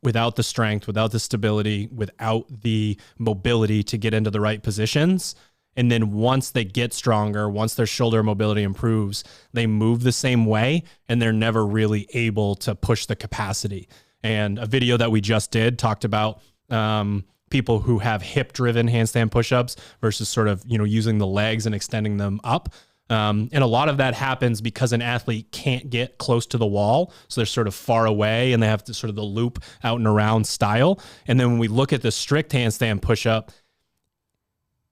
without the strength, without the stability, without the mobility to get into the right positions. And then once they get stronger, once their shoulder mobility improves, they move the same way and they're never really able to push the capacity. And a video that we just did talked about people who have hip-driven handstand push-ups versus sort of, using the legs and extending them up. And a lot of that happens because an athlete can't get close to the wall. So they're sort of far away and they have to sort of the loop out and around style. And then when we look at the strict handstand push-up,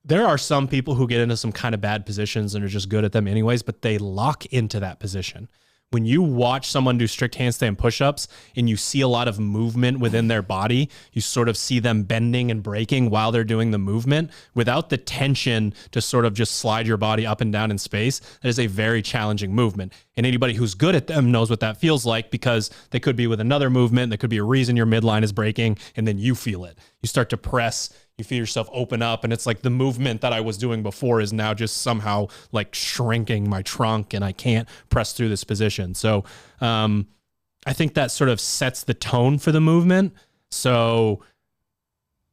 there are some people who get into some kind of bad positions and are just good at them anyways, but they lock into that position. When you watch someone do strict handstand push-ups and you see a lot of movement within their body, you sort of see them bending and breaking while they're doing the movement without the tension to sort of just slide your body up and down in space. That is a very challenging movement. And anybody who's good at them knows what that feels like, because they could be with another movement. There could be a reason your midline is breaking and then you feel it. You start to press, you feel yourself open up, and it's like the movement that I was doing before is now just somehow like shrinking my trunk and I can't press through this position. So I think that sort of sets the tone for the movement. So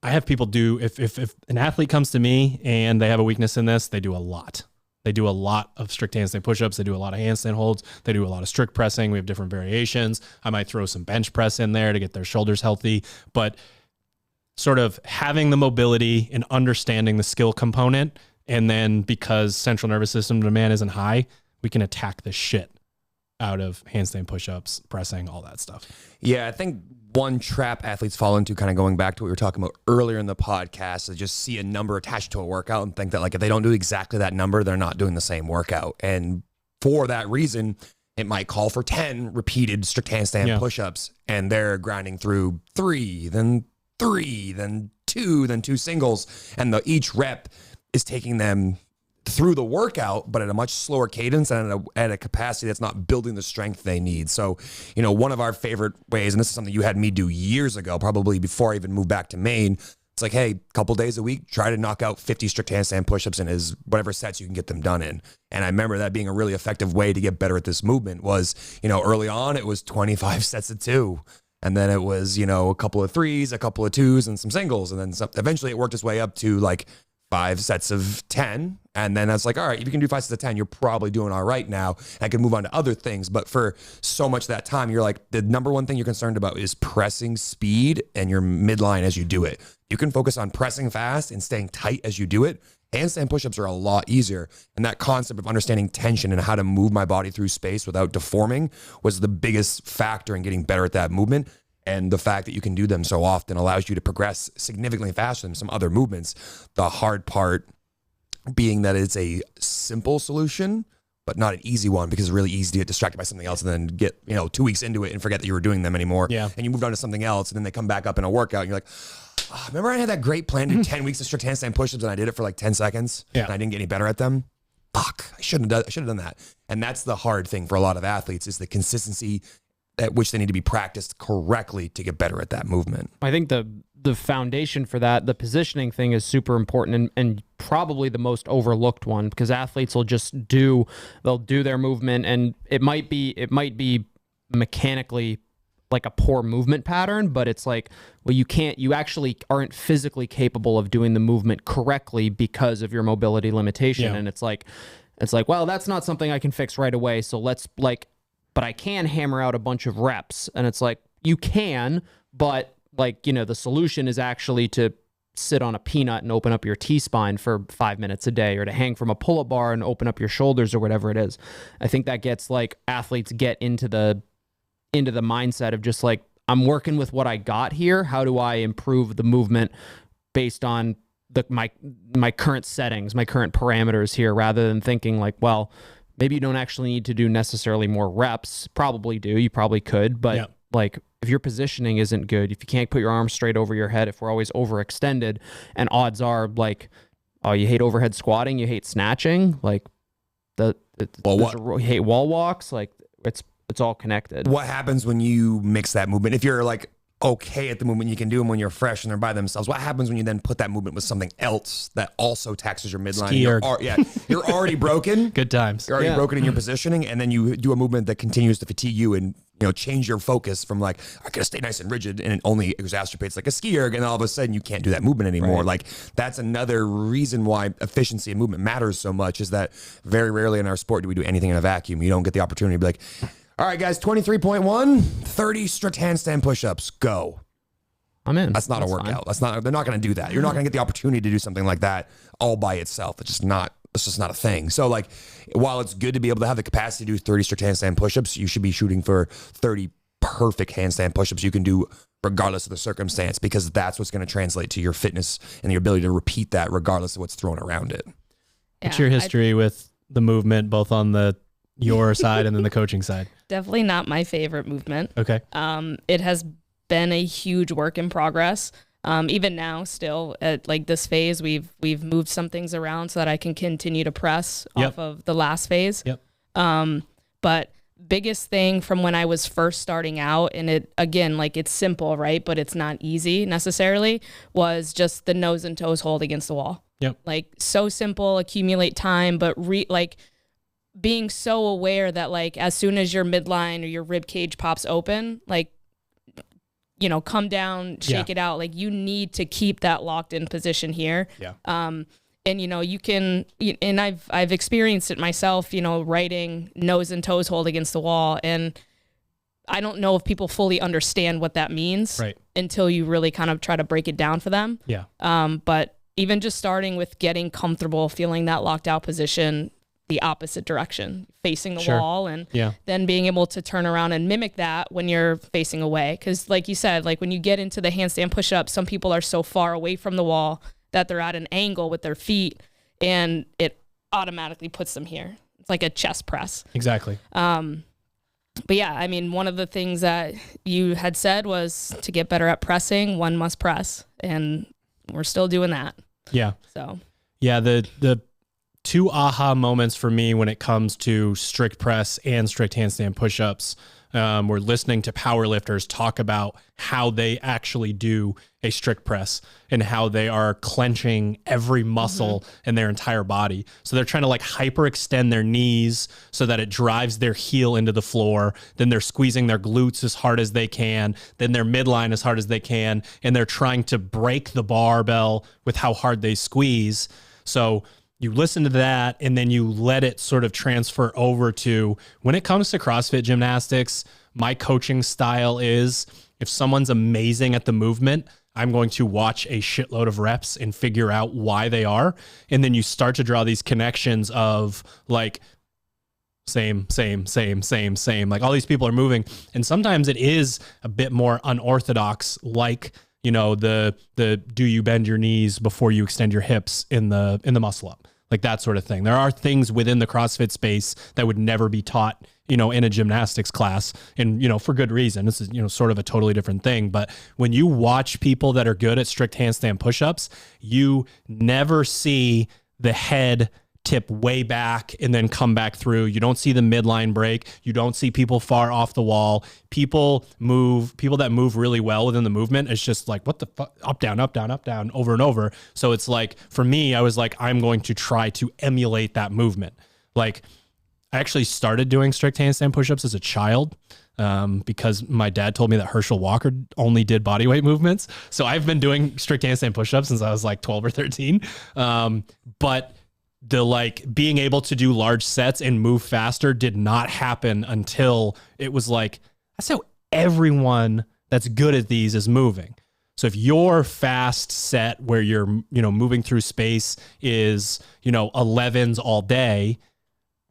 I have people do, if an athlete comes to me and they have a weakness in this, they do a lot. They do a lot of strict handstand push-ups. They do a lot of handstand holds. They do a lot of strict pressing. We have different variations. I might throw some bench press in there to get their shoulders healthy, but sort of having the mobility and understanding the skill component. And then because central nervous system demand isn't high, we can attack the shit out of handstand push-ups, pressing, all that stuff. Yeah, I think one trap athletes fall into, kind of going back to what we were talking about earlier in the podcast, is just see a number attached to a workout and think that like if they don't do exactly that number, they're not doing the same workout. And for that reason, it might call for 10 repeated strict handstand push-ups, and they're grinding through 3, then 2 singles, and each rep is taking them through the workout, but at a much slower cadence and at a capacity that's not building the strength they need. So, one of our favorite ways, and this is something you had me do years ago, probably before I even moved back to Maine, it's like, hey, a couple days a week, try to knock out 50 strict handstand push-ups in whatever sets you can get them done in. And I remember that being a really effective way to get better at this movement was, early on, it was 25 sets of 2. And then it was, a couple of 3s, a couple of 2s, and some singles. And then eventually it worked its way up to like 5 sets of 10. And then I was like, all right, if you can do 5 sets of 10, you're probably doing all right now. I can move on to other things. But for so much of that time, you're like, the number one thing you're concerned about is pressing speed and your midline as you do it. You can focus on pressing fast and staying tight as you do it. Handstand push-ups are a lot easier. And that concept of understanding tension and how to move my body through space without deforming was the biggest factor in getting better at that movement. And the fact that you can do them so often allows you to progress significantly faster than some other movements. The hard part being that it's a simple solution, but not an easy one, because it's really easy to get distracted by something else and then get, 2 weeks into it and forget that you were doing them anymore. Yeah. And you moved on to something else, and then they come back up in a workout and you're like, oh, remember I had that great plan to do 10 weeks of strict handstand push-ups and I did it for like 10 seconds and I didn't get any better at them? Fuck, I should have done that. And that's the hard thing for a lot of athletes, is the consistency at which they need to be practiced correctly to get better at that movement. I think the foundation for that, the positioning thing, is super important and probably the most overlooked one, because athletes will just do their movement, and it might be mechanically like a poor movement pattern, but it's like, well, you actually aren't physically capable of doing the movement correctly because of your mobility limitation. And it's like, well, that's not something I can fix right away. So but I can hammer out a bunch of reps. And it's like, you can, but the solution is actually to sit on a peanut and open up your T-spine for 5 minutes a day, or to hang from a pull-up bar and open up your shoulders, or whatever it is. I think that gets athletes get into the mindset of just like, I'm working with what I got here. How do I improve the movement based on my current settings, my current parameters here, rather than thinking like, well, maybe you don't actually need to do necessarily more reps. Probably do. You probably could. But if your positioning isn't good, if you can't put your arms straight over your head, if we're always overextended, and odds are you hate overhead squatting, you hate snatching, you hate wall walks, it's all connected. What happens when you mix that movement? If you're okay at the movement, you can do them when you're fresh and they're by themselves. What happens when you then put that movement with something else that also taxes your midline? You're already broken. Good times. You're already broken in your positioning, and then you do a movement that continues to fatigue you and change your focus from like, I gotta stay nice and rigid, and it only exacerbates like a ski erg, and all of a sudden you can't do that movement anymore. Right. Like that's another reason why efficiency and movement matters so much, is that very rarely in our sport do we do anything in a vacuum. You don't get the opportunity to be like, all right, guys, 23.1, 30 strict handstand push-ups, go. I'm in. That's not a workout. They're not going to do that. You're not going to get the opportunity to do something like that all by itself. It's just not a thing. So like, while it's good to be able to have the capacity to do 30 strict handstand push-ups, you should be shooting for 30 perfect handstand push-ups you can do regardless of the circumstance, because that's what's going to translate to your fitness and your ability to repeat that regardless of what's thrown around it. What's your history with the movement, both on your side and then the coaching side? Definitely not my favorite movement. Okay. It has been a huge work in progress. Even now, still at like this phase, we've moved some things around so that I can continue to press off of the last phase. Yep. But biggest thing from when I was first starting out, and it again, like it's simple, right? But it's not easy necessarily, was just the nose and toes hold against the wall. Yep. Like so simple, accumulate time, but like being so aware that like as soon as your midline or your rib cage pops open, like, come down, shake it out. Like you need to keep that locked in position here. Yeah. And you can, and I've experienced it myself, writing nose and toes hold against the wall. And I don't know if people fully understand what that means until you really kind of try to break it down for them. Yeah. But even just starting with getting comfortable, feeling that locked out position, the opposite direction, facing the wall, and then being able to turn around and mimic that when you're facing away. Because like you said, like when you get into the handstand push-ups, some people are so far away from the wall that they're at an angle with their feet, and it automatically puts them here. It's like a chest press. Exactly. But yeah, I mean, one of the things that you had said was to get better at pressing, one must press, and we're still doing that. Yeah. So yeah, the two aha moments for me when it comes to strict press and strict handstand push-ups. We're listening to powerlifters talk about how they actually do a strict press and how they are clenching every muscle in their entire body. So they're trying to like hyperextend their knees so that it drives their heel into the floor. Then they're squeezing their glutes as hard as they can, then their midline as hard as they can. And they're trying to break the barbell with how hard they squeeze. So you listen to that and then you let it sort of transfer over to when it comes to CrossFit gymnastics, my coaching style is if someone's amazing at the movement, I'm going to watch a shitload of reps and figure out why they are. And then you start to draw these connections of like same. Like all these people are moving. And sometimes it is a bit more unorthodox, like, the do you bend your knees before you extend your hips in the muscle up, like that sort of thing. There are things within the CrossFit space that would never be taught, in a gymnastics class, and, for good reason. This is, sort of a totally different thing. But when you watch people that are good at strict handstand push-ups, you never see the head tip way back and then come back through. You don't see the midline break. You don't see people far off the wall. People that move really well within the movement, it's just like, what the fuck? Up, down, over and over. So it's like, for me, I was like, I'm going to try to emulate that movement. Like, I actually started doing strict handstand push-ups as a child because my dad told me that Herschel Walker only did bodyweight movements. So I've been doing strict handstand push-ups since I was like 12 or 13. But the like being able to do large sets and move faster did not happen until it was like, that's how everyone that's good at these is moving. So if your fast set where you're, moving through space is, 11s all day,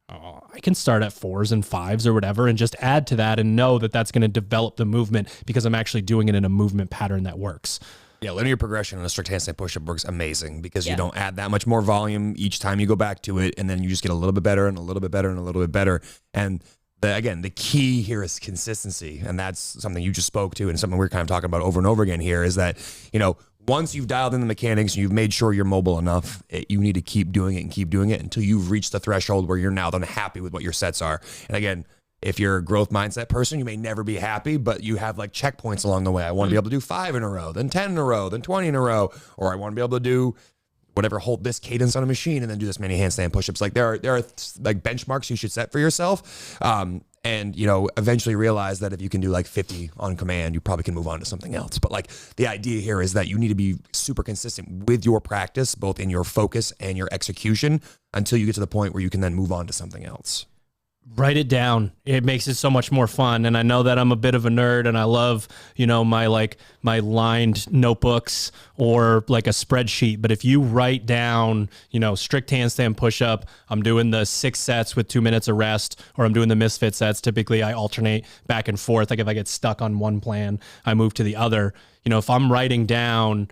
I can start at 4s and 5s or whatever and just add to that and know that that's going to develop the movement because I'm actually doing it in a movement pattern that works. Yeah, linear progression on a strict handstand push-up works amazing because you don't add that much more volume each time you go back to it, and then you just get a little bit better and a little bit better and a little bit better. And the key here is consistency, and that's something you just spoke to and something we're kind of talking about over and over again here is that, once you've dialed in the mechanics and you've made sure you're mobile enough, you need to keep doing it until you've reached the threshold where you're now then happy with what your sets are. And again, if you're a growth mindset person, you may never be happy, but you have like checkpoints along the way. I want to be able to do 5 in a row, then 10 in a row, then 20 in a row, or I want to be able to do whatever, hold this cadence on a machine and then do this many handstand push-ups. Like there are like benchmarks you should set for yourself. And, you know, eventually realize that if you can do like 50 on command, you probably can move on to something else. But like the idea here is that you need to be super consistent with your practice, both in your focus and your execution, until you get to the point where you can then move on to something else. Write it down. It makes it so much more fun. And I know that I'm a bit of a nerd and I love, you know, my lined notebooks or like a spreadsheet. But if you write down, you know, strict handstand push-up, I'm doing the 6 sets with 2 minutes of rest, or I'm doing the Misfit sets. Typically I alternate back and forth. Like if I get stuck on one plan, I move to the other. You know, if I'm writing down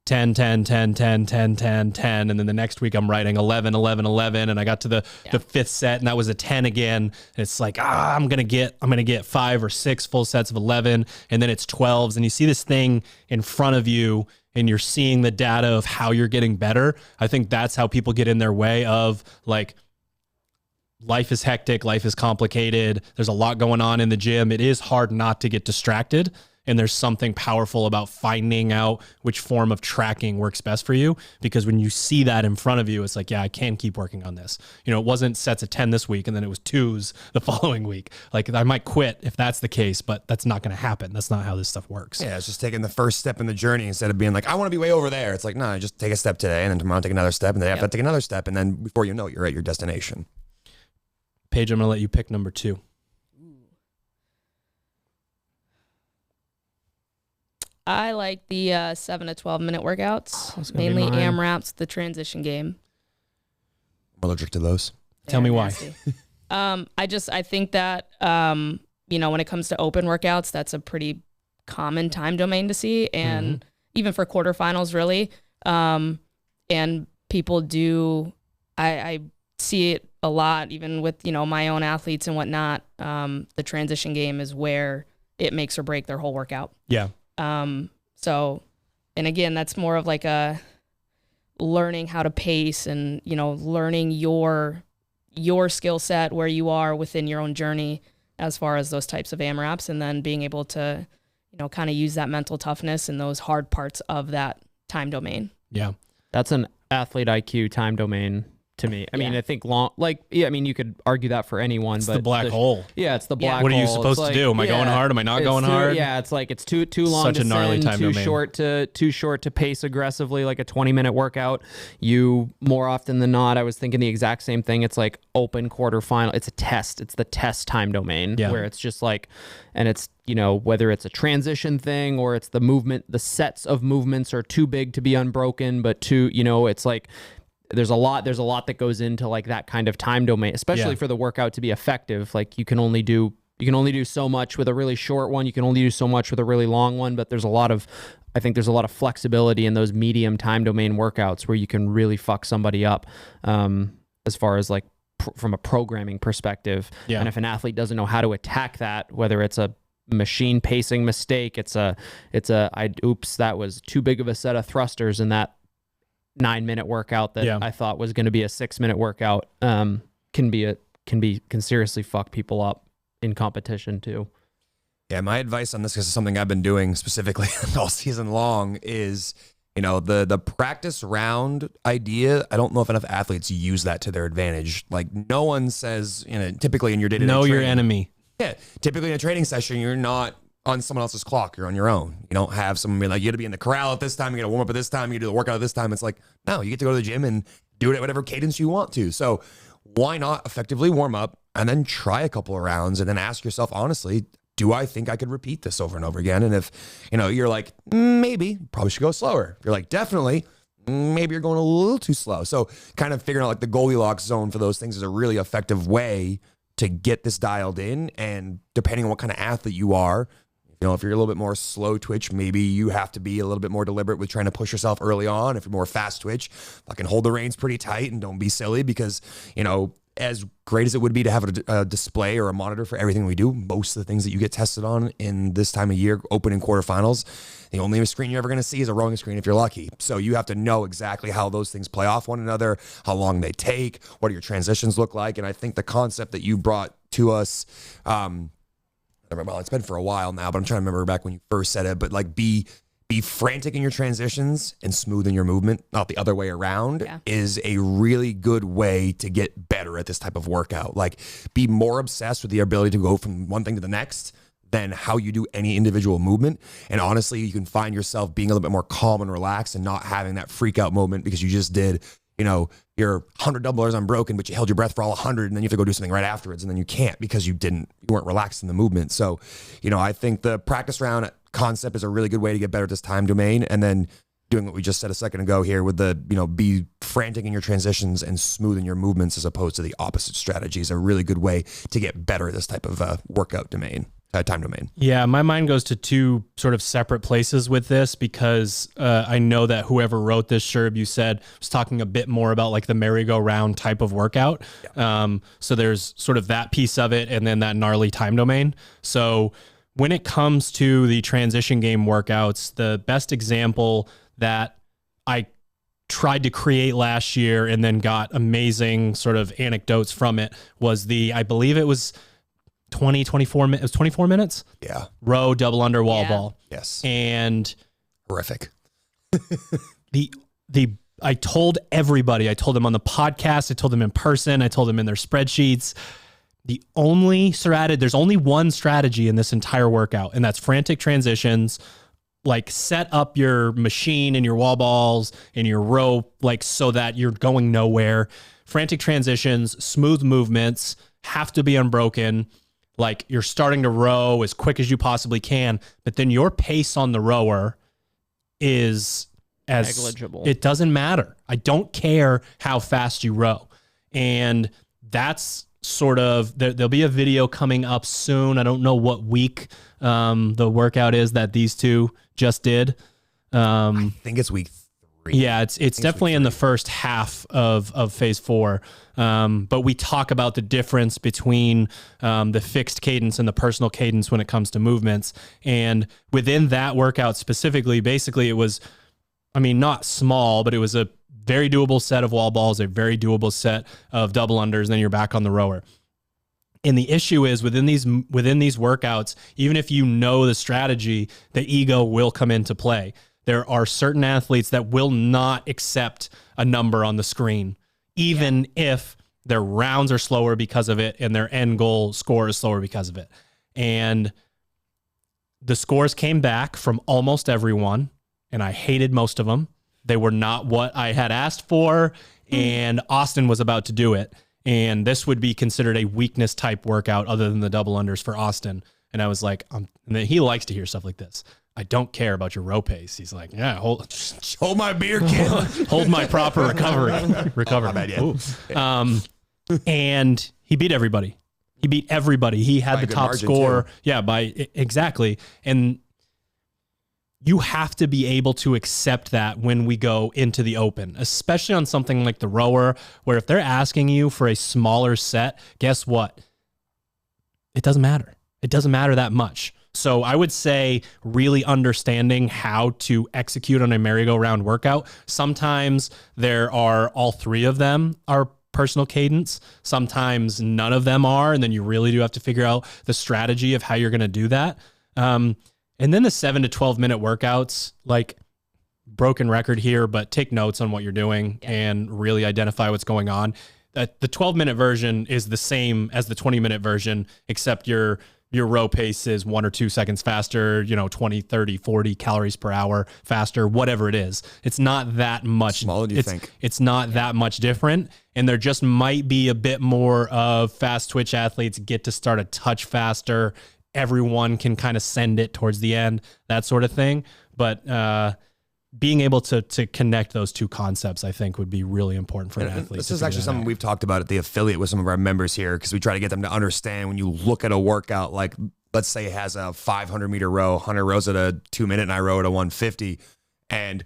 10, 10, 10, 10, 10, 10, 10. And then the next week I'm writing 11, 11, 11. And I got to the 5th set and that was a 10 again. And it's like, I'm going to get 5 or 6 full sets of 11. And then it's 12s. And you see this thing in front of you and you're seeing the data of how you're getting better. I think that's how people get in their way of like, life is hectic. Life is complicated. There's a lot going on in the gym. It is hard not to get distracted. And there's something powerful about finding out which form of tracking works best for you. Because when you see that in front of you, it's like, yeah, I can keep working on this. You know, it wasn't sets of 10 this week and then it was 2s the following week. Like I might quit if that's the case, but that's not going to happen. That's not how this stuff works. Yeah, it's just taking the first step in the journey instead of being like, I want to be way over there. It's like, no, just take a step today and then tomorrow take another step and then after that take another step. And then before you know it, you're at your destination. Paige, I'm going to let you pick number 2. I like the 7 to 12 minute workouts, mainly AMRAPs, the transition game. I'm allergic to those. Tell me why. I think that, you know, when it comes to open workouts, that's a pretty common time domain to see. And even for quarterfinals, really. And people do, I see it a lot, even with, you know, my own athletes and whatnot. The transition game is where it makes or break their whole workout. Yeah. So, and again, that's more of like a learning how to pace and, you know, learning your skill set, where you are within your own journey as far as those types of AMRAPs, and then being able to, you know, kind of use that mental toughness and those hard parts of that time domain. Yeah. That's an athlete IQ time domain to me. I mean, I think I mean, you could argue that for anyone, but the black hole. Yeah, it's the black hole. What are you supposed to do? Am I going hard? Am I not going hard? Yeah, it's like it's too long Such to a gnarly send, time too domain. short to pace aggressively, like a 20-minute workout. You, more often than not, I was thinking the exact same thing. It's like open quarterfinal. It's a test. It's the test time domain where it's just like, and it's, you know, whether it's a transition thing or it's the movement, the sets of movements are too big to be unbroken, but too, you know, it's like, there's a lot that goes into like that kind of time domain, especially for the workout to be effective. Like you can only do so much with a really short one. You can only do so much with a really long one, but I think there's a lot of flexibility in those medium time domain workouts where you can really fuck somebody up, as far as like from a programming perspective. Yeah. And if an athlete doesn't know how to attack that, whether it's a machine pacing mistake, oops, that was too big of a set of thrusters in that 9-minute workout that I thought was going to be a 6-minute workout, can seriously fuck people up in competition too. Yeah, my advice on this, because it's something I've been doing specifically all season long, is, you know, the practice round idea. I don't know if enough athletes use that to their advantage. Like no one says, you know, typically in your day-to-day Know your training, enemy. Yeah, typically in a training session, you're not on someone else's clock. You're on your own. You don't have someone be like, you got to be in the corral at this time. You got to warm up at this time. You do the workout at this time. It's like, no, you get to go to the gym and do it at whatever cadence you want to. So why not effectively warm up and then try a couple of rounds and then ask yourself, honestly, do I think I could repeat this over and over again? And if, you know, you're like, maybe, probably should go slower. If you're like, definitely, maybe you're going a little too slow. So kind of figuring out like the Goldilocks zone for those things is a really effective way to get this dialed in. And depending on what kind of athlete you are, you know, if you're a little bit more slow twitch, maybe you have to be a little bit more deliberate with trying to push yourself early on. If you're more fast twitch, fucking hold the reins pretty tight and don't be silly, because, you know, as great as it would be to have a display or a monitor for everything we do, most of the things that you get tested on in this time of year, Open and Quarterfinals, the only screen you're ever going to see is a rowing screen if you're lucky. So you have to know exactly how those things play off one another, how long they take, what do your transitions look like. And I think the concept that you brought to us, well, it's been for a while now, but I'm trying to remember back when you first said it, but like be be frantic in your transitions and smooth in your movement, not the other way around, is a really good way to get better at this type of workout. Like, be more obsessed with the ability to go from one thing to the next than how you do any individual movement. And honestly, you can find yourself being a little bit more calm and relaxed and not having that freak out moment because you just did, you know, your 100 double bars unbroken, but you held your breath for all 100, and then you have to go do something right afterwards, and then you can't because you weren't relaxed in the movement. So, you know, I think the practice round concept is a really good way to get better at this time domain. And then doing what we just said a second ago here with the, you know, be frantic in your transitions and smooth in your movements as opposed to the opposite strategy is a really good way to get better at this type of workout domain. Time domain. Yeah, my mind goes to two sort of separate places with this because I know that whoever wrote this, Sherb, you said, was talking a bit more about like the merry-go-round type of workout. Yeah. So there's sort of that piece of it and then that gnarly time domain. So when it comes to the transition game workouts, the best example that I tried to create last year and then got amazing sort of anecdotes from it was I believe it was 24 minutes. It was 24 minutes. Yeah. Row, double under, wall ball. Yes. And horrific. I told everybody, I told them on the podcast, I told them in person, I told them in their spreadsheets. There's only one strategy in this entire workout, and that's frantic transitions. Like, set up your machine and your wall balls and your row, like, so that you're going nowhere. Frantic transitions, smooth movements, have to be unbroken. Like, you're starting to row as quick as you possibly can, but then your pace on the rower is negligible. It doesn't matter. I don't care how fast you row. And that's sort of, there'll be a video coming up soon. I don't know what week the workout is that these two just did. I think it's week 3. Yeah, it's definitely in the first half of phase 4. But we talk about the difference between the fixed cadence and the personal cadence when it comes to movements. And within that workout specifically, basically it was, I mean, not small, but it was a very doable set of wall balls, a very doable set of double unders, and then you're back on the rower. And the issue is within these workouts, even if you know the strategy, the ego will come into play. There are certain athletes that will not accept a number on the screen, even if their rounds are slower because of it and their end goal score is slower because of it. And the scores came back from almost everyone, and I hated most of them. They were not what I had asked for, and Austin was about to do it. And this would be considered a weakness type workout other than the double unders for Austin. And I was like, and then he likes to hear stuff like this. I don't care about your row pace. He's like, yeah, hold my beer, kid. Hold my proper recovery. Oh, bad, yeah. And he beat everybody. He had by the top margin, score. too. Yeah, exactly. And you have to be able to accept that when we go into the open, especially on something like the rower, where if they're asking you for a smaller set, guess what? It doesn't matter. It doesn't matter that much. So I would say really understanding how to execute on a merry-go-round workout. Sometimes all 3 of them are personal cadence. Sometimes none of them are. And then you really do have to figure out the strategy of how you're going to do that. And then the 7 to 12 minute workouts, like, broken record here, but take notes on what you're doing and really identify what's going on. The 12-minute version is the same as the 20-minute version, except your row pace is 1 or 2 seconds faster, 20, 30, 40 calories per hour faster, whatever it is. It's not that much. Smaller than you think. It's not that much different. And there just might be a bit more of fast twitch athletes get to start a touch faster. Everyone can kind of send it towards the end, that sort of thing. But being able to connect those two concepts, I think, would be really important for an athlete. This is actually something we've talked about at the affiliate with some of our members here, because we try to get them to understand when you look at a workout, like, let's say it has a 500-meter row, Hunter rows at a 2-minute, and I row at a 150, and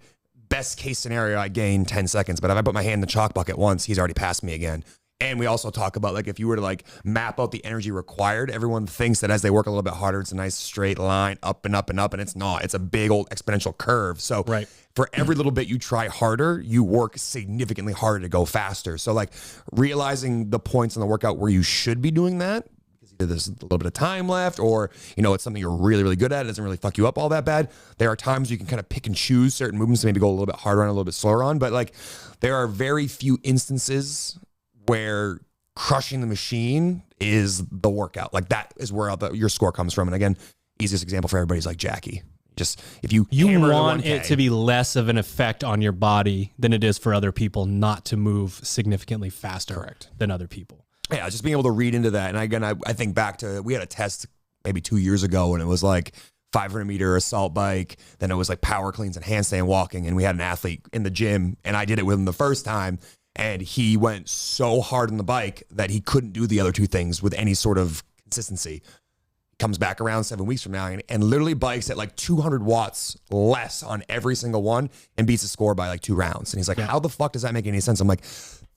best case scenario, I gain 10 seconds. But if I put my hand in the chalk bucket once, he's already passed me again. And we also talk about, like, if you were to, like, map out the energy required, everyone thinks that as they work a little bit harder, it's a nice straight line up and up and up, and it's not. It's a big old exponential curve. So for every little bit you try harder, you work significantly harder to go faster. So, like, realizing the points in the workout where you should be doing that, because there's a little bit of time left, or, you know, it's something you're really, really good at. It doesn't really fuck you up all that bad. There are times you can kind of pick and choose certain movements to maybe go a little bit harder on, a little bit slower on. But like, there are very few instances where crushing the machine is the workout. Like, that is where your score comes from. And again, easiest example for everybody is like Jackie. Just if you want it to be less of an effect on your body than it is for other people not to move significantly faster than other people. Yeah, just being able to read into that. And again, I think back to, we had a test maybe 2 years ago, and it was like 500 meter assault bike. Then it was like power cleans and handstand walking. And we had an athlete in the gym, and I did it with him the first time. And he went so hard on the bike that he couldn't do the other two things with any sort of consistency. Comes back around 7 weeks from now and literally bikes at like 200 watts less on every single one and beats the score by like 2 rounds. And he's like, how the fuck does that make any sense? I'm like,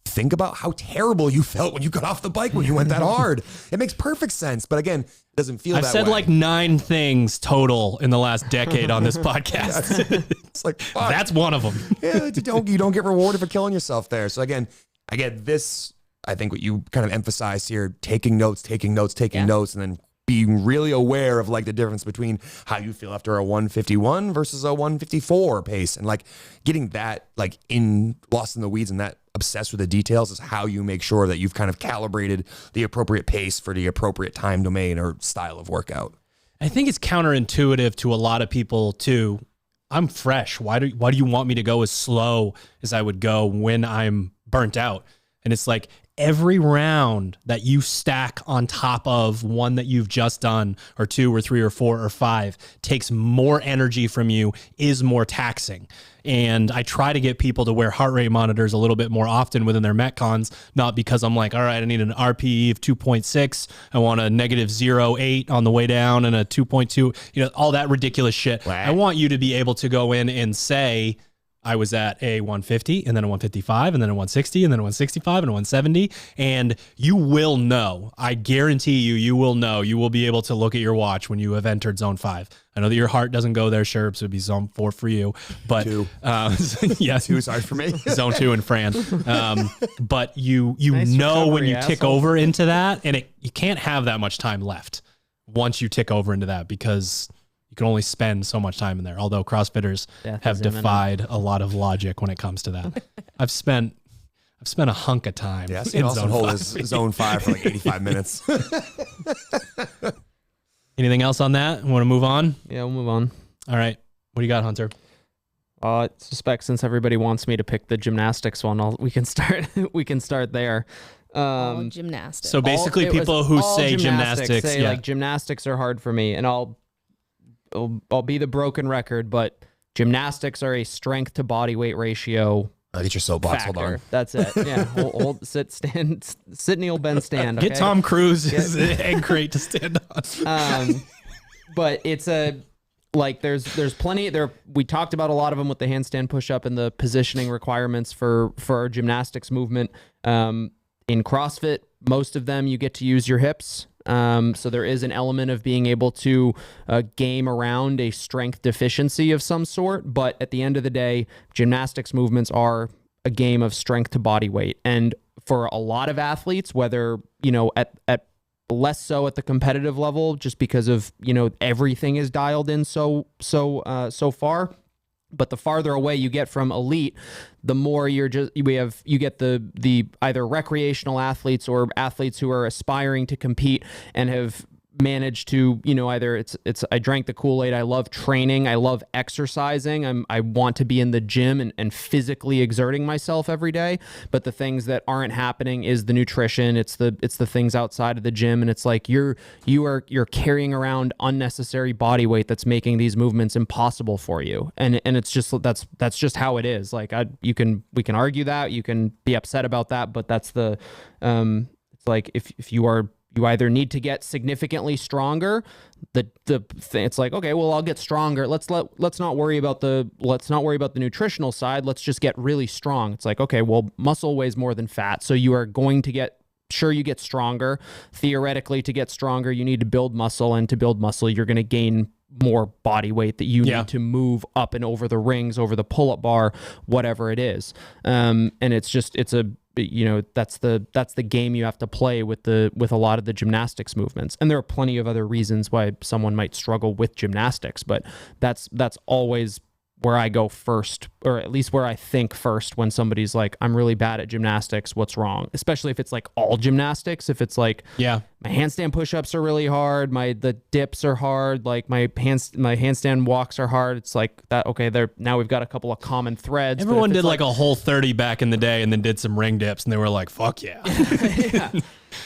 think about how terrible you felt when you got off the bike when you went that hard. It makes perfect sense. But again, it doesn't feel that way. I've said like 9 things total in the last decade on this podcast. It's like, fuck. That's one of them. Yeah, you don't get rewarded for killing yourself there. So again, I think what you kind of emphasized here, taking notes, and then being really aware of like the difference between how you feel after a 151 versus a 154 pace, and like getting that like lost in the weeds and that obsessed with the details is how you make sure that you've kind of calibrated the appropriate pace for the appropriate time domain or style of workout. I think it's counterintuitive to a lot of people too. I'm fresh. Why do you want me to go as slow as I would go when I'm burnt out? And it's like, every round that you stack on top of one that you've just done, or 2 or 3 or 4 or 5, takes more energy from you, is more taxing. And I try to get people to wear heart rate monitors a little bit more often within their Metcons, not because I'm like, all right, I need an RPE of 2.6. I want a negative 0.8 on the way down and a 2.2, all that ridiculous shit. I want you to be able to go in and say, I was at a 150 and then a 155 and then a 160 and then a 165 and a 170. And you will know, I guarantee you will know, you will be able to look at your watch when you have entered zone 5. I know that your heart doesn't go there, Sherb, so it'd be zone 4 for you. But 2. Yeah, 2, sorry for me. Zone 2 in Fran. But you nice know when you tick over into that, and you can't have that much time left once you tick over into that, because you can only spend so much time in there. Although CrossFitters have defied a lot of logic when it comes to that. I've spent a hunk of time. Yeah, in Austin Hole is zone 5 for like 85 minutes. Anything else on that? Want to move on? Yeah, we'll move on. All right. What do you got, Hunter? I suspect since everybody wants me to pick the gymnastics one, we can start there. All gymnastics. So basically, people who say gymnastics say like gymnastics are hard for me, and I'll be the broken record, but gymnastics are a strength to body weight ratio. Get your soapbox. Factor. Hold on. That's it. Yeah. Hold, sit, kneel, bend, stand. Okay? Get Tom Cruise's egg crate to stand on. But it's there's plenty there. We talked about a lot of them with the handstand push-up and the positioning requirements for our gymnastics movement. In CrossFit, most of them you get to use your hips. So there is an element of being able to game around a strength deficiency of some sort. But at the end of the day, gymnastics movements are a game of strength to body weight. And for a lot of athletes, whether, at less so at the competitive level, just because of, everything is dialed in so far. But the farther away you get from elite, the more you get the either recreational athletes or athletes who are aspiring to compete and have managed to, either it's I drank the Kool-Aid. I love training. I love exercising. I want to be in the gym and physically exerting myself every day. But the things that aren't happening is the nutrition. It's the things outside of the gym. And it's like you're carrying around unnecessary body weight that's making these movements impossible for you. And it's just that's just how it is. Like we can argue that, you can be upset about that, but that's it's like if you either need to get significantly stronger. It's like, okay, well, I'll get stronger. Let's not worry about the nutritional side. Let's just get really strong. It's like, okay, well, muscle weighs more than fat, so you are going to get stronger. Theoretically, to get stronger, you need to build muscle, and to build muscle, you're going to gain more body weight that you need to move up and over the rings, over the pull-up bar, whatever it is. And it's that's the game you have to play with a lot of the gymnastics movements. And there are plenty of other reasons why someone might struggle with gymnastics, but that's always where I go first, or at least where I think first when somebody's like, I'm really bad at gymnastics, what's wrong? Especially if it's like all gymnastics. If it's like, my handstand push-ups are really hard, the dips are hard, like my handstand walks are hard. It's like that. Okay, now we've got a couple of common threads. Everyone did like a whole 30 back in the day and then did some ring dips and they were like, fuck yeah.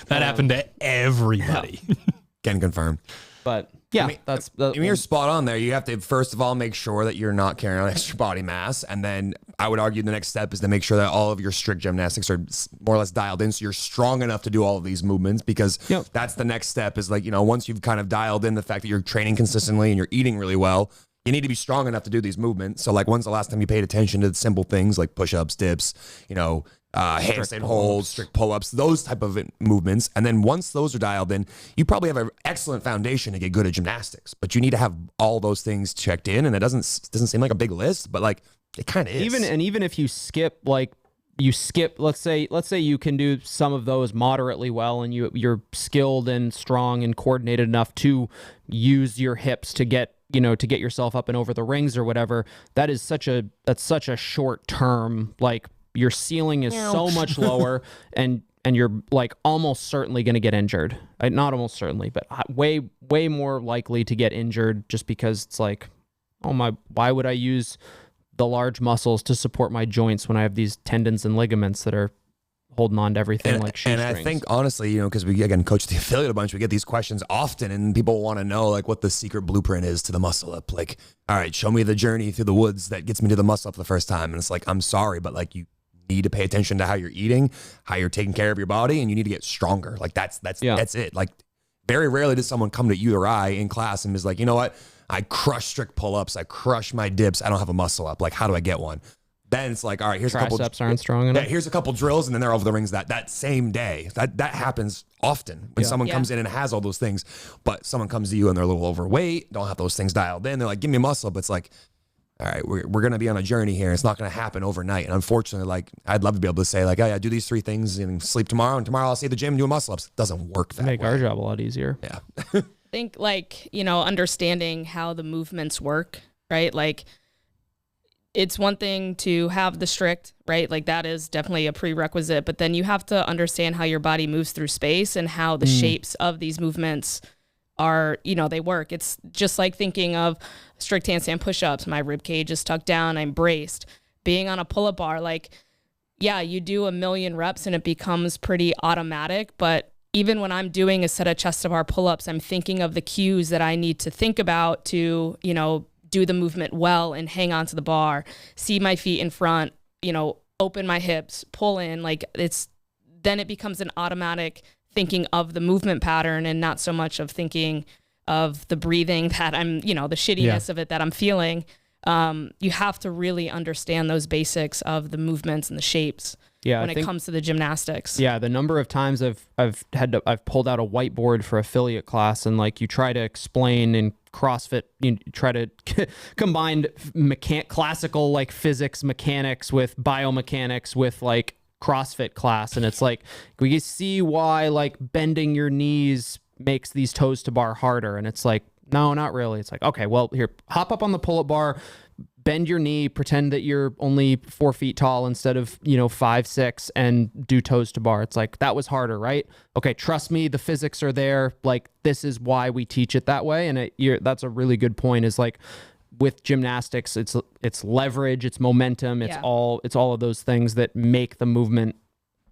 That happened to everybody. Can confirm. But you're spot on there. You have to, first of all, make sure that you're not carrying on extra body mass. And then I would argue the next step is to make sure that all of your strict gymnastics are more or less dialed in. So you're strong enough to do all of these movements, because that's the next step is like, once you've kind of dialed in the fact that you're training consistently and you're eating really well, you need to be strong enough to do these movements. So like, when's the last time you paid attention to the simple things like push-ups, dips, handstand holds, strict pull-ups, those type of movements. And then once those are dialed in, you probably have an excellent foundation to get good at gymnastics. But you need to have all those things checked in, and it doesn't seem like a big list, but like it kind of is. Even if you skip, let's say you can do some of those moderately well, and you're skilled and strong and coordinated enough to use your hips to get yourself up and over the rings or whatever. That's such a short term, like, your ceiling is so much lower, and you're like almost certainly going to get injured. Not almost certainly, but way more likely to get injured, just because it's like, why would I use the large muscles to support my joints when I have these tendons and ligaments that are holding on to everything like shoestrings? And I think honestly, because we again coach the affiliate a bunch, we get these questions often, and people want to know like what the secret blueprint is to the muscle up. Like, all right, show me the journey through the woods that gets me to the muscle up the first time. And it's like, I'm sorry, but like, you need to pay attention to how you're eating, how you're taking care of your body, and you need to get stronger. Like that's it. Like, very rarely does someone come to you or I in class and is like, you know what? I crush strict pull-ups. I crush my dips. I don't have a muscle up. Like, how do I get one? Then it's like, all right, here's a couple. Triceps aren't strong enough. Yeah, here's a couple drills, and then they're over the rings that same day. That happens often when someone comes in and has all those things, but someone comes to you and they're a little overweight, don't have those things dialed in. They're like, give me a muscle up. It's like, all right, we're going to be on a journey here. It's not going to happen overnight. And unfortunately, like, I'd love to be able to say like, oh yeah, do these 3 things and sleep tomorrow, and tomorrow I'll see the gym and do muscle ups. It doesn't work that way. Make our job a lot easier. Yeah. I think like, understanding how the movements work, right? Like, it's one thing to have the strict, right? Like, that is definitely a prerequisite, but then you have to understand how your body moves through space and how the shapes of these movements are, they work. It's just like thinking of strict handstand push-ups. My rib cage is tucked down. I'm braced. Being on a pull-up bar, like, yeah, you do 1,000,000 reps and it becomes pretty automatic. But even when I'm doing a set of chest to bar pull-ups, I'm thinking of the cues that I need to think about to, do the movement well and hang on to the bar, see my feet in front, open my hips, pull in. Like, then it becomes an automatic thinking of the movement pattern and not so much of thinking of the breathing that I'm, the shittiness of it that I'm feeling. You have to really understand those basics of the movements and the shapes when it comes to the gymnastics. Yeah, the number of times I've pulled out a whiteboard for affiliate class, and like, you try to explain in CrossFit, you try to combine classical like physics mechanics with biomechanics with like CrossFit class, and it's like, we see why like bending your knees makes these toes to bar harder, and it's like, no, not really. It's like, okay, well, here, hop up on the pull-up bar, bend your knee, pretend that you're only 4 feet tall instead of 5'6", and do toes to bar. It's like, that was harder, right? Okay, trust me, the physics are there. Like, this is why we teach it that way. And that's a really good point, is like, with gymnastics, it's leverage, it's momentum, it's all of those things that make the movement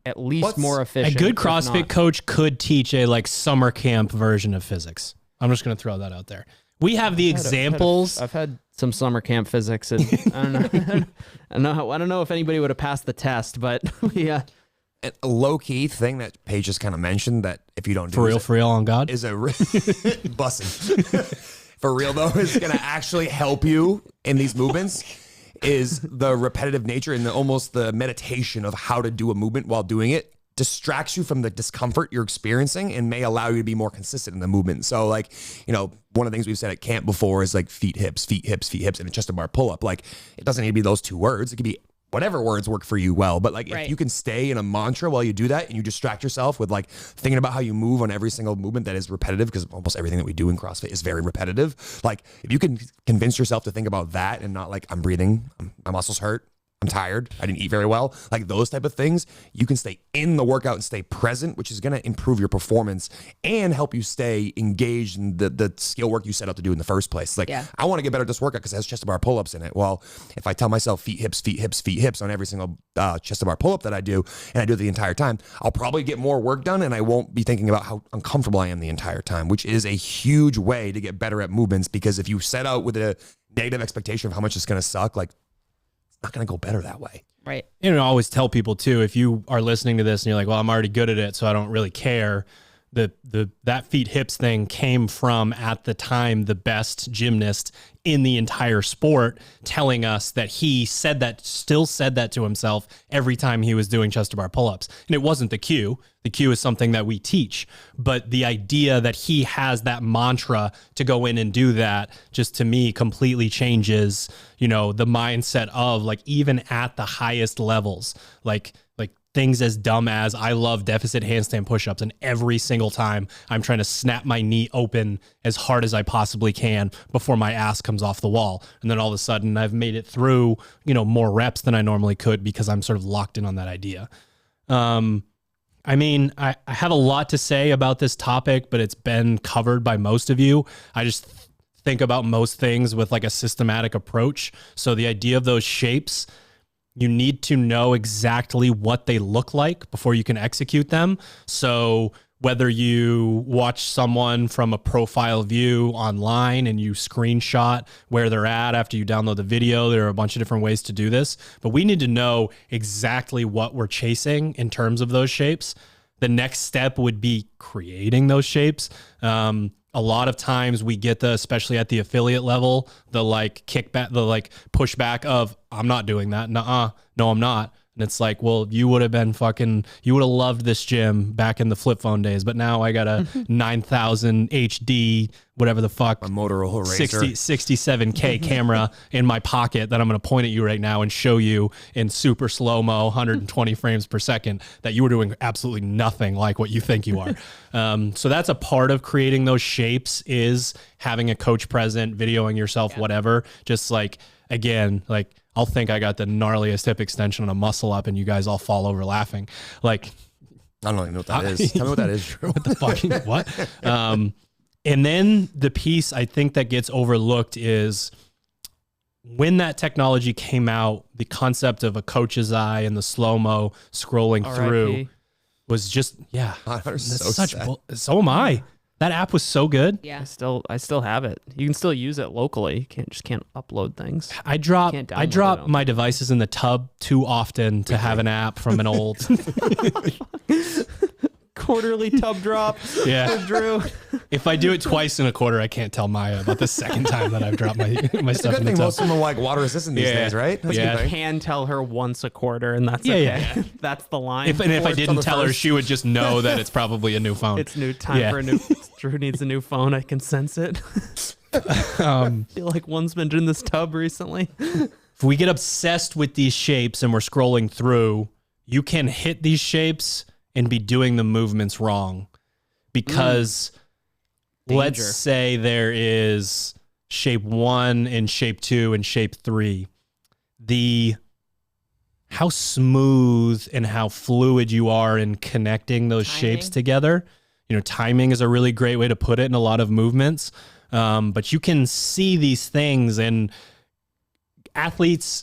at least more efficient. A good CrossFit coach could teach a like summer camp version of physics. I'm just going to throw that out there. We have the examples. I've had some summer camp physics, and I don't know. I don't know if anybody would have passed the test, but yeah. A low key thing that Paige just kind of mentioned, that if you don't do for real on God is a bussin'. For real though, is going to actually help you in these movements, is the repetitive nature and almost the meditation of how to do a movement while doing it. Distracts you from the discomfort you're experiencing and may allow you to be more consistent in the movement. So like, one of the things we've said at camp before is like feet, hips, and a chest to bar pull up. Like, it doesn't need to be those 2 words. It could be whatever words work for you well. But like, Right. if you can stay in a mantra while you do that and you distract yourself with like thinking about how you move on every single movement that is repetitive, because almost everything that we do in CrossFit is very repetitive. Like if you can convince yourself to think about that and not like, I'm breathing, my muscles hurt, I'm tired, I didn't eat very well, like those type of things, you can stay in the workout and stay present, which is going to improve your performance and help you stay engaged in the skill work you set out to do in the first place. Like, I want to get better at this workout because it has chest to bar pull-ups in it. Well, if I tell myself feet, hips, feet, hips, feet, hips on every single chest to bar pull-up that I do, and I do it the entire time, I'll probably get more work done and I won't be thinking about how uncomfortable I am the entire time, which is a huge way to get better at movements, because if you set out with a negative expectation of how much it's going to suck, like, not going to go better that way. Right. You know, I always tell people too, if you are listening to this and you're like, well, I'm already good at it, so I don't really care. That feet hips thing came from, at the time, the best gymnast in the entire sport, telling us that he still said that to himself every time he was doing chest to bar pull-ups. And it wasn't the cue. The cue is something that we teach, but the idea that he has that mantra to go in and do that, just to me completely changes, you know, the mindset of like, even at the highest levels, like things as dumb as, I love deficit handstand push-ups, and every single time I'm trying to snap my knee open as hard as I possibly can before my ass comes off the wall. And then all of a sudden I've made it through, you know, more reps than I normally could because I'm sort of locked in on that idea. I mean, I have a lot to say about this topic, but it's been covered by most of you. I just think about most things with like a systematic approach. So the idea of those shapes, you need to know exactly what they look like before you can execute them. So whether you watch someone from a profile view online and you screenshot where they're at after you download the video, there are a bunch of different ways to do this, but we need to know exactly what we're chasing in terms of those shapes. The next step would be creating those shapes. A lot of times we get especially at the affiliate level, the like kickback, the like pushback of, I'm not doing that. Nuh-uh. No, I'm not. And it's like, well, you would have loved this gym back in the flip phone days, but now I got a 9,000 HD, whatever the fuck, A Motorola Razr. 67K camera in my pocket that I'm going to point at you right now and show you in super slow-mo, 120 frames per second, that you were doing absolutely nothing like what you think you are. So that's a part of creating those shapes, is having a coach present, videoing yourself, whatever. Just like, again, like, I'll think I got the gnarliest hip extension on a muscle up and you guys all fall over laughing. Like, I don't even know what that is. Tell me what that is, Drew. What the fucking what? And then the piece I think that gets overlooked is, when that technology came out, the concept of a coach's eye and the slow-mo scrolling through was just, so am I. That app was so good. Yeah. I still have it. You can still use it locally. You can't upload things. I drop my devices in the tub too often to have an app from an old Quarterly tub drop. Yeah. Drew. If I do it twice in a quarter, I can't tell Maya about the second time that I've dropped my It's a stuff good in the thing tub. most of them are like water resistant these days, right? That's a good You thing. can tell her once a quarter, and that's okay. Yeah. That's the line. If I Forced didn't on the tell her, first. she would just know that it's probably a new phone. It's new time for a new. Drew needs a new phone. I can sense it. I feel like one's been in this tub recently. If we get obsessed with these shapes and we're scrolling through, you can hit these shapes and be doing the movements wrong, because let's Danger. say there is shape 1 and shape 2 and shape 3. How smooth and how fluid you are in connecting those shapes together. You know, timing is a really great way to put it in a lot of movements. But you can see these things, and athletes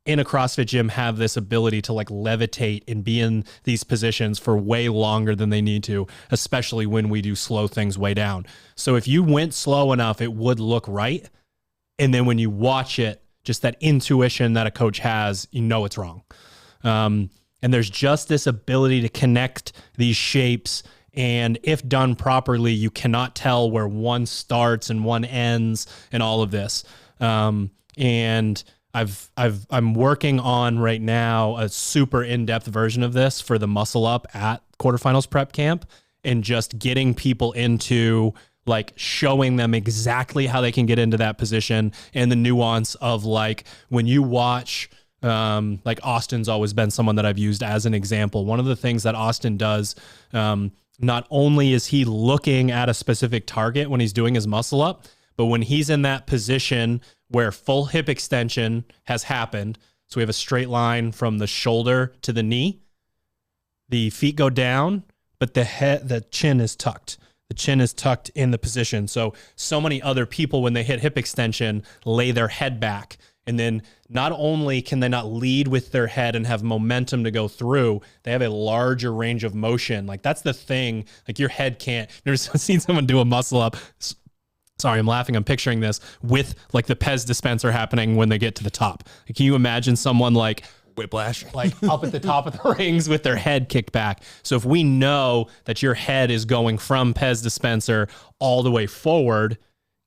in a CrossFit gym have this ability to like levitate and be in these positions for way longer than they need to, especially when we do slow things way down. So if you went slow enough, it would look right. And then when you watch it, just that intuition that a coach has, you know it's wrong. And there's just this ability to connect these shapes. And if done properly, you cannot tell where one starts and one ends and all of this. And I'm working on right now a super in-depth version of this for the Muscle Up at Quarterfinals Prep Camp, and just getting people into like showing them exactly how they can get into that position, and the nuance of like when you watch Like Austin's always been someone that I've used as an example. One of the things that Austin does, not only is he looking at a specific target when he's doing his muscle up, but when he's in that position where full hip extension has happened, so we have a straight line from the shoulder to the knee, the feet go down, but the chin is tucked. The chin is tucked in the position. So many other people, when they hit hip extension, lay their head back. And then not only can they not lead with their head and have momentum to go through, they have a larger range of motion. Like that's the thing. Like your head can't. Never seen someone do a muscle up. Sorry, I'm laughing. I'm picturing this with like the Pez dispenser happening when they get to the top. Like, can you imagine someone like Whiplash, like up at the top of the rings with their head kicked back? So if we know that your head is going from Pez dispenser all the way forward,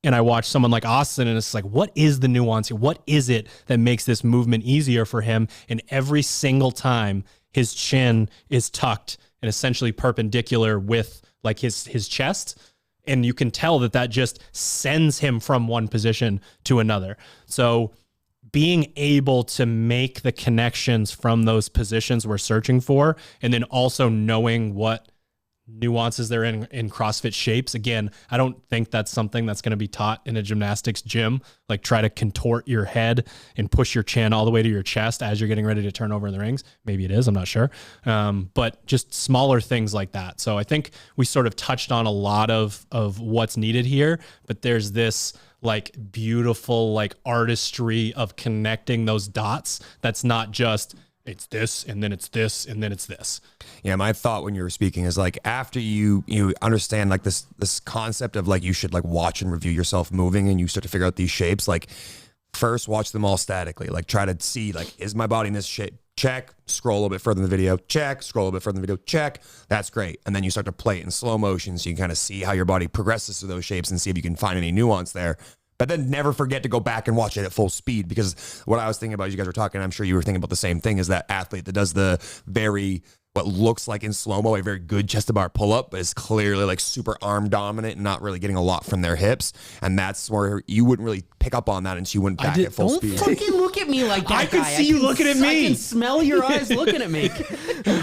and I watch someone like Austin and it's like, what is the nuance here? What is it that makes this movement easier for him? And every single time his chin is tucked and essentially perpendicular with like his chest. And you can tell that just sends him from one position to another. So being able to make the connections from those positions we're searching for, and then also knowing what nuances they're in CrossFit shapes. Again, I don't think that's something that's going to be taught in a gymnastics gym, like try to contort your head and push your chin all the way to your chest as you're getting ready to turn over in the rings. Maybe it is, I'm not sure. But just smaller things like that. So I think we sort of touched on a lot of what's needed here, but there's this like beautiful like artistry of connecting those dots. That's not just it's this and then it's this and then it's this. Yeah, my thought when you were speaking is like after you understand like this concept of like you should like watch and review yourself moving and you start to figure out these shapes, like first watch them all statically. Like try to see like, is my body in this shape? Check, scroll a little bit further in the video, check, scroll a little bit further in the video, check. That's great. And then you start to play it in slow motion so you can kind of see how your body progresses through those shapes and see if you can find any nuance there. But then never forget to go back and watch it at full speed, because what I was thinking about as you guys were talking, I'm sure you were thinking about the same thing, is that athlete that does the very, what looks like in slow-mo, a very good chest to bar pull-up, but is clearly like super arm dominant and not really getting a lot from their hips. And that's where you wouldn't really pick up on that until you went back at full speed. Don't fucking look at me like that, I could see you looking at me. I can smell your eyes looking at me.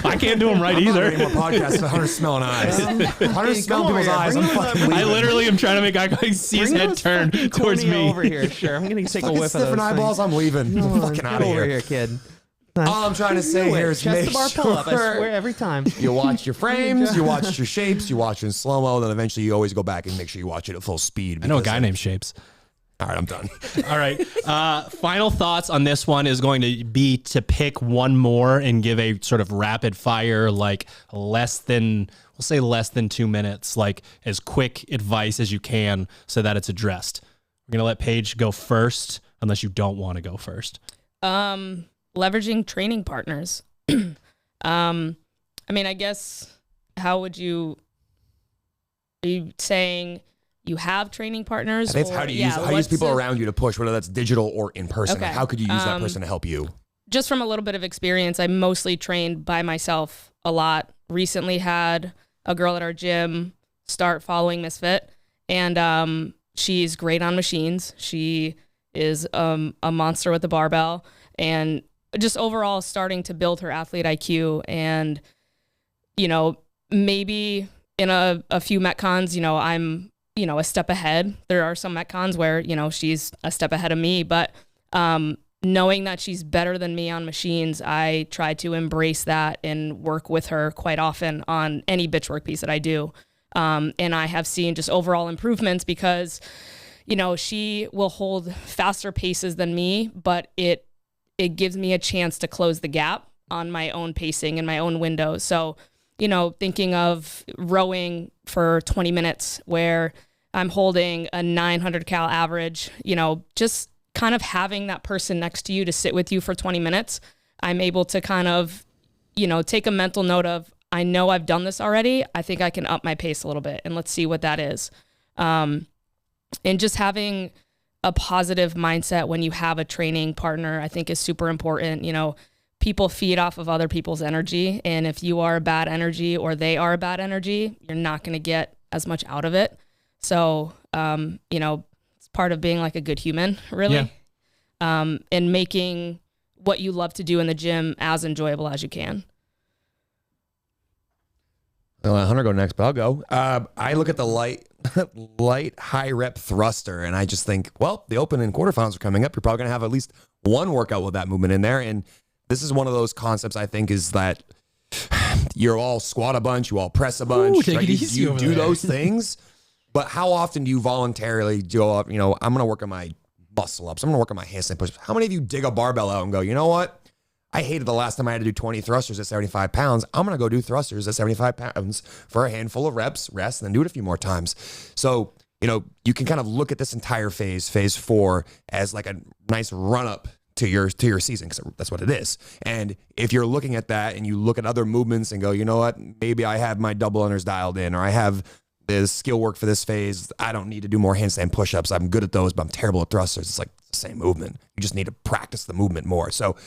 I can't do them right either. I'm not more podcasts with Hunter smelling eyes. Hunter smelling people's eyes. I'm fucking leaving. I literally am trying to make eye contact, see his head turn towards me. Over here, sure. I'm gonna take a whiff of those Sniffing eyeballs, I'm leaving. I'm fucking out of over here. here, kid. All I'm trying to say here is chest make to bar sure pull up. I swear, every time. you watch your frames, you watch your shapes, you watch in slow-mo, then eventually you always go back and make sure you watch it at full speed. I know a guy named Shapes. All right, I'm done. All right. Final thoughts on this one is going to be to pick one more and give a sort of rapid fire, like we'll say less than 2 minutes, like as quick advice as you can so that it's addressed. We're going to let Paige go first, unless you don't want to go first. Leveraging training partners. I mean, I guess, are you saying you have training partners? I think it's how do you use people around you to push, whether that's digital or in person. Okay. Like how could you use that person to help you? Just from a little bit of experience, I mostly trained by myself a lot. Recently had a girl at our gym start following Misfit, and she's great on machines. She is a monster with the barbell, and just overall starting to build her athlete IQ. And, maybe in a few Metcons, I'm, a step ahead. There are some Metcons where, she's a step ahead of me, but knowing that she's better than me on machines, I try to embrace that and work with her quite often on any bitch work piece that I do. And I have seen just overall improvements because, she will hold faster paces than me, but it gives me a chance to close the gap on my own pacing and my own window. So, thinking of rowing for 20 minutes where I'm holding a 900 cal average, just kind of having that person next to you to sit with you for 20 minutes, I'm able to kind of, take a mental note of, I know I've done this already. I think I can up my pace a little bit, and let's see what that is. And just having a positive mindset when you have a training partner, I think is super important. People feed off of other people's energy. And if you are a bad energy or they are a bad energy, you're not going to get as much out of it. So, it's part of being like a good human, really. Yeah. And making what you love to do in the gym as enjoyable as you can. I'll let Hunter go next, but I'll go. I look at the light high rep thruster, and I just think, well, the Open and Quarterfinals are coming up. You're probably going to have at least one workout with that movement in there. And this is one of those concepts, I think, is that you all squat a bunch, you all press a bunch. Ooh, right? You do there. those things, but how often do you voluntarily go up, I'm going to work on my muscle ups. I'm going to work on my handstand push-ups. How many of you dig a barbell out and go, you know what? I hated the last time I had to do 20 thrusters at 75 pounds. I'm going to go do thrusters at 75 pounds for a handful of reps, rest, and then do it a few more times. So, you can kind of look at this entire phase 4, as like a nice run up to your season, because that's what it is. And if you're looking at that and you look at other movements and go, you know what, maybe I have my double unders dialed in, or I have the skill work for this phase. I don't need to do more handstand push-ups. I'm good at those, but I'm terrible at thrusters. It's like the same movement. You just need to practice the movement more. So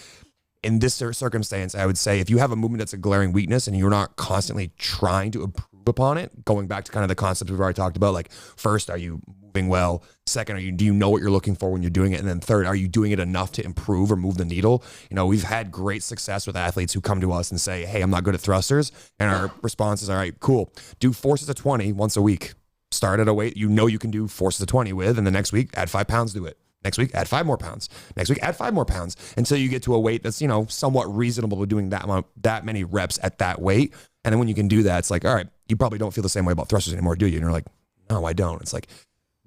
in this circumstance, I would say if you have a movement that's a glaring weakness and you're not constantly trying to improve upon it, going back to kind of the concepts we've already talked about, like first, are you moving well? Second, do you know what you're looking for when you're doing it? And then third, are you doing it enough to improve or move the needle? We've had great success with athletes who come to us and say, hey, I'm not good at thrusters. And our response is, all right, cool. Do forces of 20 once a week. Start at a weight you can do forces of 20 with, and the next week, add 5 pounds to it. Next week, add 5 more pounds. Next week, add 5 more pounds until you get to a weight that's, somewhat reasonable to doing that many reps at that weight. And then when you can do that, it's like, all right, you probably don't feel the same way about thrusters anymore, do you? And you're like, no, I don't. It's like,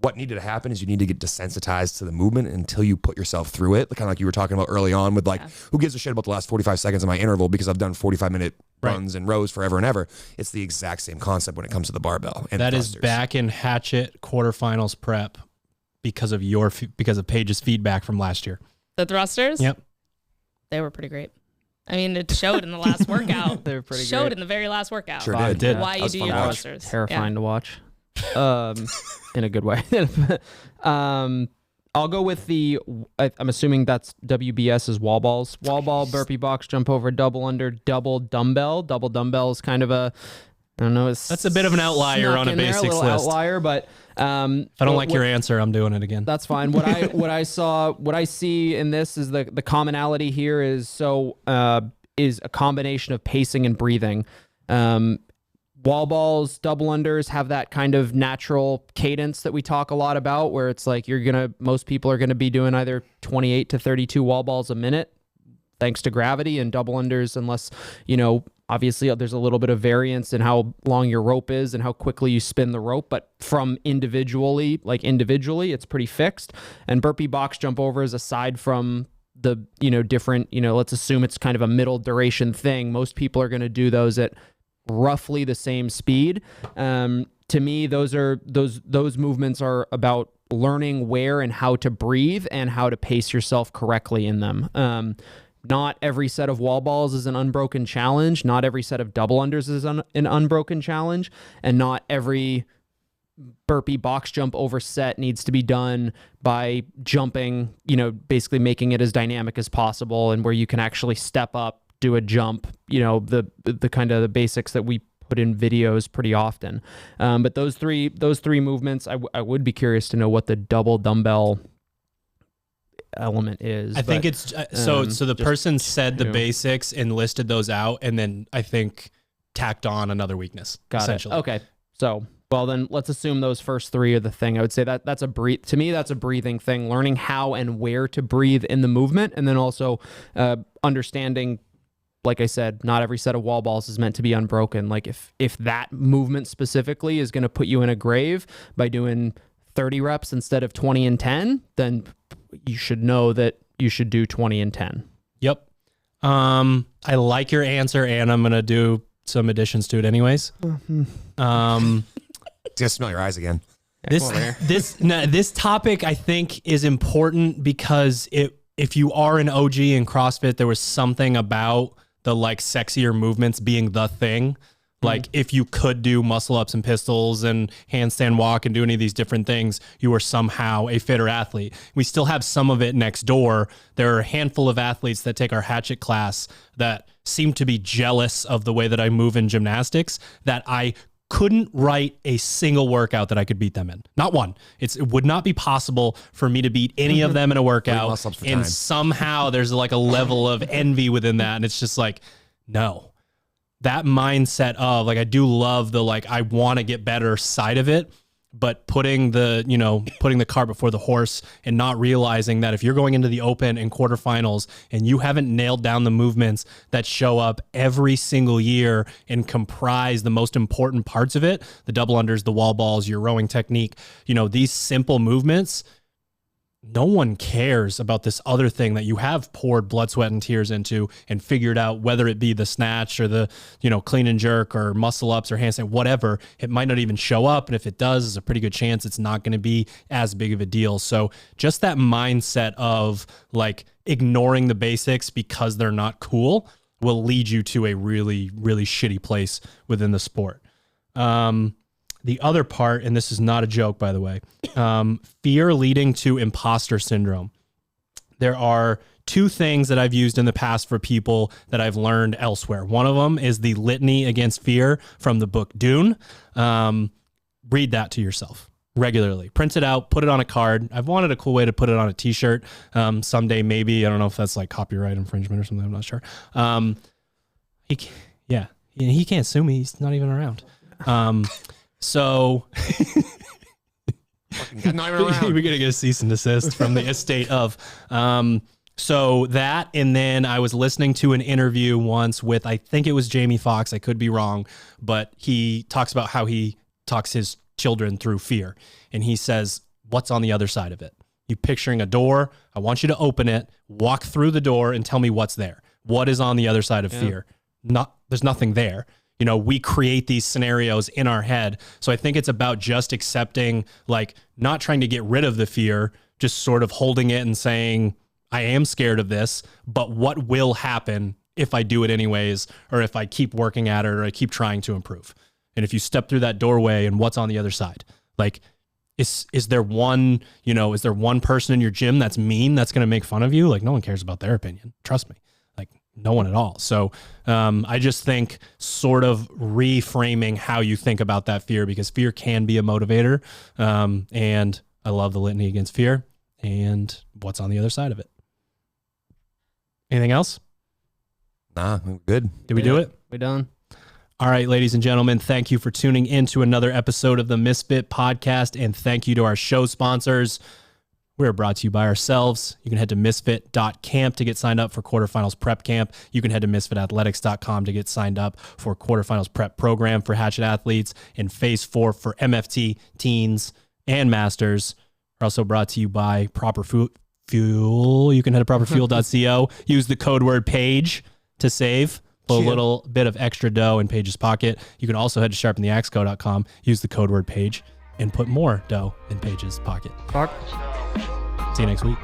what needed to happen is you need to get desensitized to the movement until you put yourself through it. Kind of like you were talking about early on with who gives a shit about the last 45 seconds of my interval because I've done 45-minute runs and rows forever and ever. It's the exact same concept when it comes to the barbell. And that thrusters. is back in Hatchet quarterfinals prep because of Paige's feedback from last year. The thrusters? Yep. They were pretty great. I mean, it showed in the last workout. They were pretty showed great. in the very last workout. Sure It did. Why you do your thrusters. Terrifying to watch. In a good way. I'll go with I'm assuming that's WBS's wall balls. Wall ball, burpee box, jump over, double under, double dumbbell. Double dumbbell is kind of I don't know. That's a bit of an outlier on a basics list. Outlier, but if I don't like your answer, I'm doing it again. That's fine. What I see in this is the commonality here is a combination of pacing and breathing. Wall balls, double unders have that kind of natural cadence that we talk a lot about, where it's like most people are gonna be doing either 28 to 32 wall balls a minute, thanks to gravity, and double unders, unless obviously there's a little bit of variance in how long your rope is and how quickly you spin the rope, but from individually, it's pretty fixed. And burpee box jump overs, aside from the different, let's assume it's kind of a middle duration thing, most people are gonna do those at roughly the same speed. To me, those movements are about learning where and how to breathe and how to pace yourself correctly in them. Not every set of wall balls is an unbroken challenge. Not every set of double unders is an unbroken challenge. And not every burpee box jump over set needs to be done by jumping, basically making it as dynamic as possible, and where you can actually step up, do a jump, the kind of the basics that we put in videos pretty often. But those three movements, I would be curious to know what the double dumbbell element is. I think it's so the person said the basics and listed those out, and then I think tacked on another weakness. Got essentially. it. Okay. So, well, then let's assume those first three are the thing. I would say that's a breathing thing, learning how and where to breathe in the movement, and then also understanding, like I said, not every set of wall balls is meant to be unbroken. Like if that movement specifically is going to put you in a grave by doing 30 reps instead of 20 and 10, then you should know that you should do 20 and 10. Yep. I like your answer, and I'm going to do some additions to it anyways. Just smell your eyes again. This topic I think is important because if you are an OG in CrossFit, there was something about the sexier movements being the thing. Like if you could do muscle ups and pistols and handstand walk and do any of these different things, you were somehow a fitter athlete. We still have some of it next door. There are a handful of athletes that take our Hatchet class that seem to be jealous of the way that I move in gymnastics, that I couldn't write a single workout that I could beat them in. Not one. It would not be possible for me to beat any of them in a workout. And somehow there's like a level of envy within that. And it's just like, no. That mindset of like, I do love the like, I want to get better side of it, but putting the cart before the horse and not realizing that if you're going into the Open and quarterfinals and you haven't nailed down the movements that show up every single year and comprise the most important parts of it, the double unders, the wall balls, your rowing technique, these simple movements, no one cares about this other thing that you have poured blood, sweat, and tears into and figured out, whether it be the snatch or the, clean and jerk or muscle ups or handstand, whatever. It might not even show up. And if it does, there's a pretty good chance it's not going to be as big of a deal. So just that mindset of like ignoring the basics because they're not cool will lead you to a really, really shitty place within the sport. The other part, and this is not a joke, by the way, fear leading to imposter syndrome. There are two things that I've used in the past for people that I've learned elsewhere. One of them is the litany against fear from the book Dune. Read that to yourself regularly. Print it out, put it on a card. I've wanted a cool way to put it on a t-shirt someday, maybe. I don't know if that's like copyright infringement or something. I'm not sure. He can't sue me. He's not even around. So we're going to get a cease and desist from the estate of, so that, and then I was listening to an interview once with, I think it was Jamie Foxx. I could be wrong, but he talks about how he talks his children through fear. And he says, what's on the other side of it? You picturing a door. I want you to open it, walk through the door and tell me what's there. What is on the other side of fear? There's nothing there. We create these scenarios in our head. So I think it's about just accepting, like not trying to get rid of the fear, just sort of holding it and saying, I am scared of this, but what will happen if I do it anyways, or if I keep working at it, or I keep trying to improve? And if you step through that doorway and what's on the other side, like, is there one person in your gym that's mean, that's going to make fun of you? Like, no one cares about their opinion. Trust me. No one at all. So I just think sort of reframing how you think about that fear, because fear can be a motivator. And I love the litany against fear and what's on the other side of it. Anything else? Nah, we're good. Did we do it? We're done. All right, ladies and gentlemen, thank you for tuning in to another episode of the Misfit Podcast. And thank you to our show sponsors. We're brought to you by ourselves. You can head to misfit.camp to get signed up for quarterfinals prep camp. You can head to misfitathletics.com to get signed up for quarterfinals prep program for Hatchet athletes, and phase 4 for MFT, teens, and masters. We're also brought to you by Proper Fuel. You can head to properfuel.co. Use the code word Paige to save. Put a little bit of extra dough in Paige's pocket. You can also head to sharpentheaxeco.com. Use the code word Paige and put more dough in Paige's pocket. See you next week.